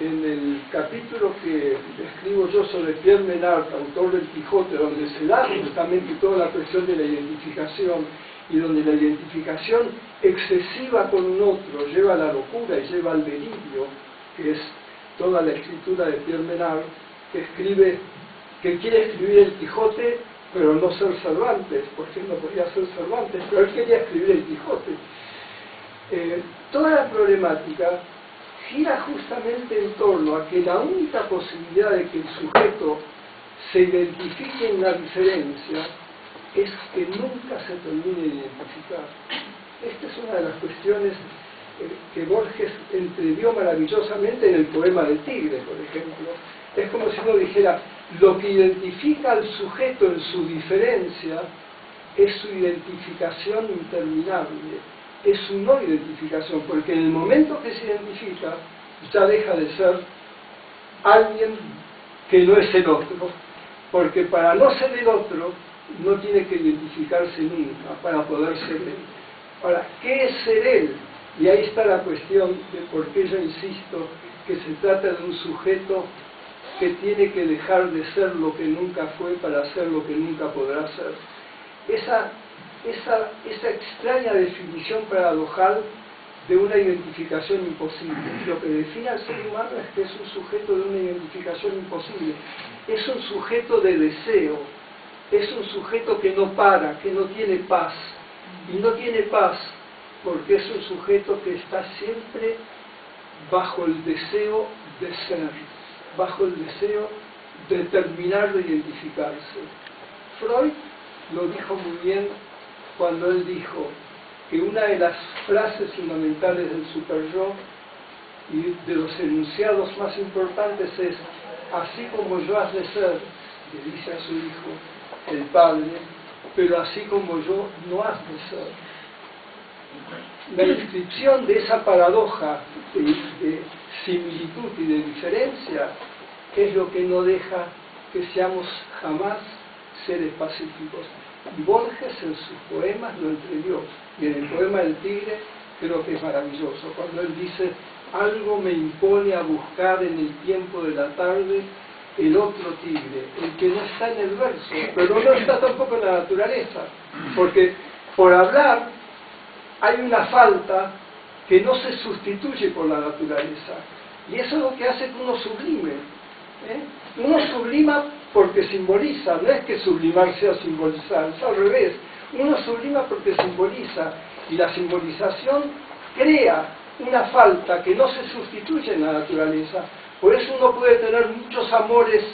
el capítulo que escribo yo sobre Pierre Menard, autor del Quijote, donde se da justamente toda la cuestión de la identificación, y donde la identificación excesiva con un otro lleva a la locura y lleva al delirio, que es toda la escritura de Pierre Menard, que quiere escribir el Quijote, pero no ser Cervantes, porque él no podía ser Cervantes, pero él quería escribir el Quijote. Toda la problemática gira justamente en torno a que la única posibilidad de que el sujeto se identifique en la diferencia es que nunca se termine de identificar. Esta es una de las cuestiones que Borges entrevió maravillosamente en el poema del tigre, por ejemplo. Es como si uno dijera, lo que identifica al sujeto en su diferencia es su identificación interminable, es su no identificación, porque en el momento que se identifica, ya deja de ser alguien que no es el otro, porque para no ser el otro, no tiene que identificarse nunca para poder ser él. Ahora, ¿qué es ser él? Y ahí está la cuestión de por qué yo insisto que se trata de un sujeto que tiene que dejar de ser lo que nunca fue para ser lo que nunca podrá ser. Esa extraña definición paradojal de una identificación imposible. Lo que define al ser humano es que es un sujeto de una identificación imposible. Es un sujeto de deseo, es un sujeto que no para, que no tiene paz. Y no tiene paz porque es un sujeto que está siempre bajo el deseo de ser, bajo el deseo de terminar de identificarse. Freud lo dijo muy bien cuando él dijo que una de las frases fundamentales del superyo y de los enunciados más importantes es: así como yo has de ser, le dice a su hijo el padre, pero así como yo no has de ser. La inscripción de esa paradoja de similitud y de diferencia es lo que no deja que seamos jamás seres pacíficos. Y Borges en sus poemas lo entrevió, y en el poema del tigre creo que es maravilloso, cuando él dice: algo me impone a buscar en el tiempo de la tarde el otro tigre, el que no está en el verso, pero no está tampoco en la naturaleza, porque por hablar hay una falta que no se sustituye por la naturaleza, y eso es lo que hace que uno sublime. Uno sublima porque simboliza, no es que sublimar sea simbolizar, es al revés. Uno sublima porque simboliza, y la simbolización crea una falta que no se sustituye en la naturaleza. Por eso uno puede tener muchos amores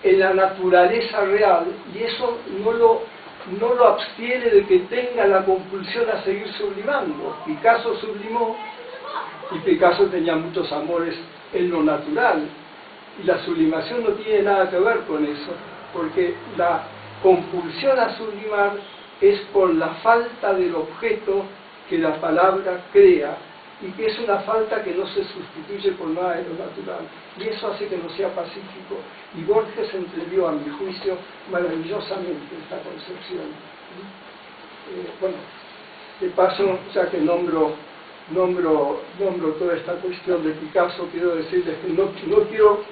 en la naturaleza real, y eso no lo abstiene de que tenga la compulsión a seguir sublimando. Picasso sublimó, y Picasso tenía muchos amores en lo natural. Y la sublimación no tiene nada que ver con eso, porque la compulsión a sublimar es por la falta del objeto que la palabra crea, y que es una falta que no se sustituye por nada de lo natural. Y eso hace que no sea pacífico. Y Borges entrevió, a mi juicio, maravillosamente esta concepción. Bueno, de paso, ya que nombro toda esta cuestión de Picasso, quiero decirles que no quiero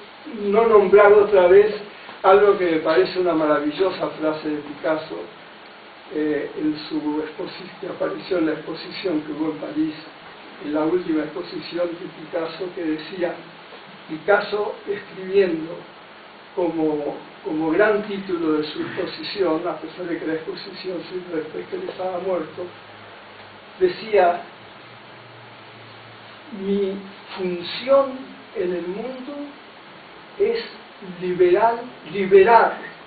no nombrar otra vez algo que me parece una maravillosa frase de Picasso en su exposición, que apareció en la exposición que hubo en París, en la última exposición de Picasso, que decía: Picasso escribiendo como como gran título de su exposición, a pesar de que la exposición siempre después que él estaba muerto, decía: mi función en el mundo es liberar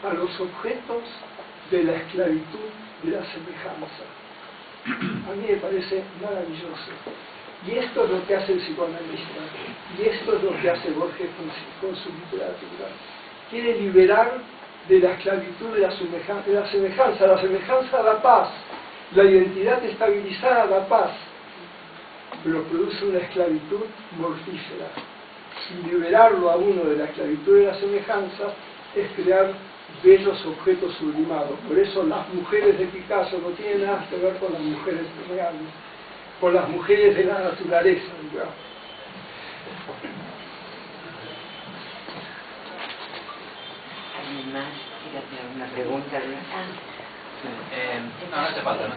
a los objetos de la esclavitud de la semejanza. A mí me parece maravilloso. Y esto es lo que hace el psicoanalista, y esto es lo que hace Borges con su literatura. Quiere liberar de la esclavitud de la semejanza. La semejanza da paz, la identidad estabilizada da paz, pero produce una esclavitud mortífera. Y liberarlo a uno de la esclavitud de la semejanza es crear bellos objetos sublimados. Por eso las mujeres de Picasso no tienen nada que ver con las mujeres reales, con las mujeres de la naturaleza, digamos. ¿Alguien más quiere hacer una pregunta? No hace falta, ¿no?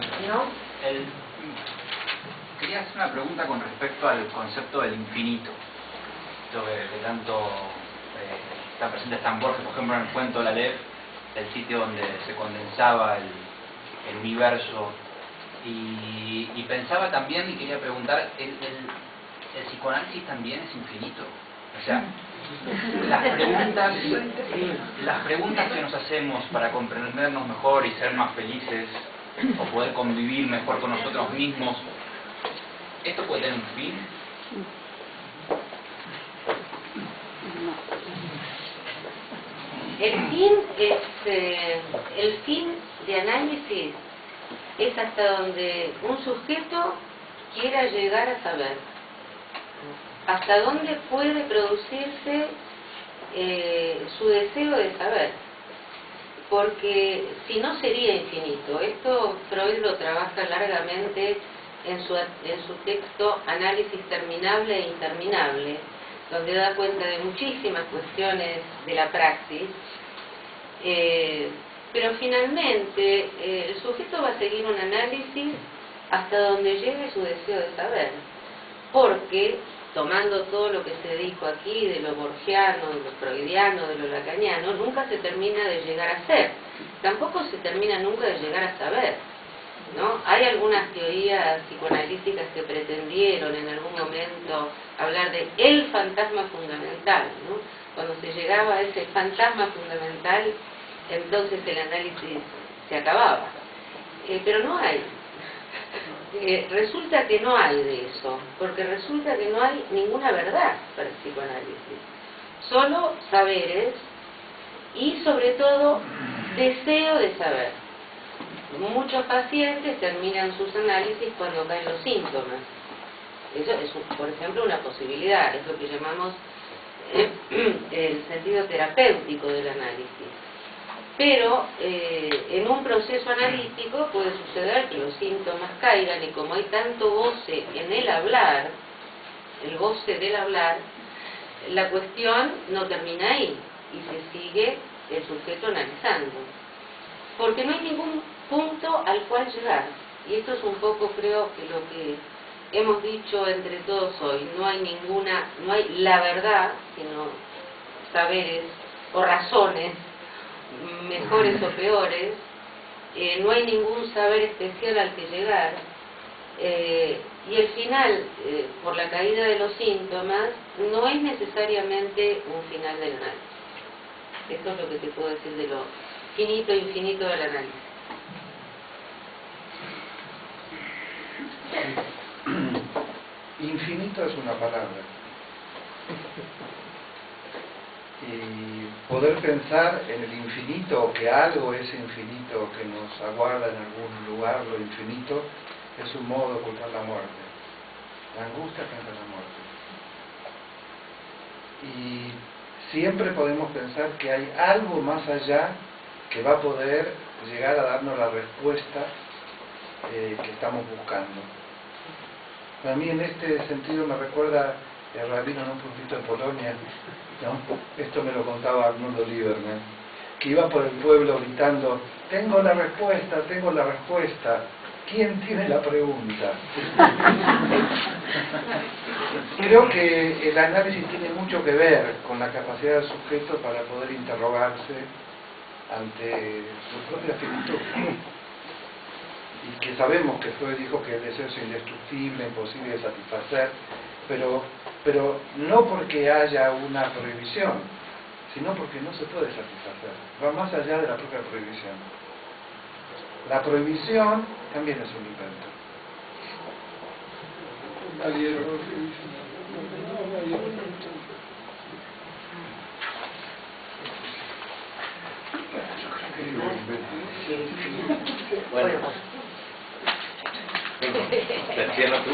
Quería hacer una pregunta con respecto al concepto del infinito. Esto que tanto está presente en Borges, por ejemplo, en el cuento La Aleph, el sitio donde se condensaba el universo. Y pensaba también, y quería preguntar, ¿el psicoanálisis también es infinito? O sea, las preguntas que nos hacemos para comprendernos mejor y ser más felices, o poder convivir mejor con nosotros mismos, ¿esto puede tener un fin? El fin de análisis es hasta donde un sujeto quiera llegar a saber, hasta dónde puede producirse su deseo de saber, porque si no sería infinito. Esto Freud lo trabaja largamente en su texto Análisis terminable e interminable, donde da cuenta de muchísimas cuestiones de la praxis, pero finalmente el sujeto va a seguir un análisis hasta donde llegue su deseo de saber, porque tomando todo lo que se dijo aquí de lo borgiano, de lo freudiano, de lo lacaniano, nunca se termina de llegar a ser, tampoco se termina nunca de llegar a saber, ¿no? Hay algunas teorías psicoanalíticas que pretendieron en algún momento hablar de el fantasma fundamental, ¿no? Cuando se llegaba a ese fantasma fundamental, entonces el análisis se acababa. Pero no hay. Resulta que no hay de eso, porque resulta que no hay ninguna verdad para el psicoanálisis. Solo saberes y, sobre todo, deseo de saber. Muchos pacientes terminan sus análisis cuando caen los síntomas. Eso es, por ejemplo, una posibilidad, es lo que llamamos el sentido terapéutico del análisis. Pero en un proceso analítico puede suceder que los síntomas caigan, y como hay tanto goce en el hablar, el goce del hablar, la cuestión no termina ahí y se sigue el sujeto analizando, porque no hay ningún punto al cual llegar. Y esto es un poco, creo, que lo que hemos dicho entre todos hoy. No hay la verdad, sino saberes o razones, mejores o peores. No hay ningún saber especial al que llegar. Y el final, por la caída de los síntomas, no es necesariamente un final del análisis. Esto es lo que te puedo decir de lo finito e infinito del análisis. Infinito es una palabra. Y poder pensar en el infinito, o que algo es infinito, que nos aguarda en algún lugar lo infinito, es un modo de ocultar la muerte. La angustia frente a la muerte. Y siempre podemos pensar que hay algo más allá que va a poder llegar a darnos la respuesta que estamos buscando. A mí en este sentido me recuerda el rabino en un pueblito de Polonia, ¿no? Esto me lo contaba Arnoldo Lieberman, que iba por el pueblo gritando: tengo la respuesta, tengo la respuesta. ¿Quién tiene la pregunta? Creo que el análisis tiene mucho que ver con la capacidad del sujeto para poder interrogarse ante su propia finitud. Y que sabemos que Freud dijo que el deseo es indestructible, imposible de satisfacer, pero no porque haya una prohibición, sino porque no se puede satisfacer. Va más allá de la propia prohibición. La prohibición también es un invento. Bueno, cierra tú.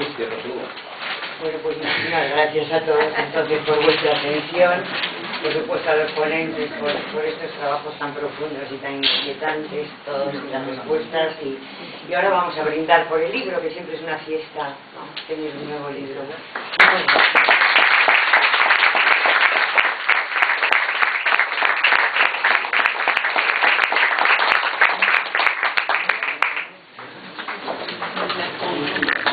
Bueno, pues muchísimas gracias a todos entonces por vuestra atención, por supuesto a los ponentes por estos trabajos tan profundos y tan inquietantes, todos y las respuestas, y ahora vamos a brindar por el libro, que siempre es una fiesta, ¿no? Tener un nuevo libro. Muchas gracias.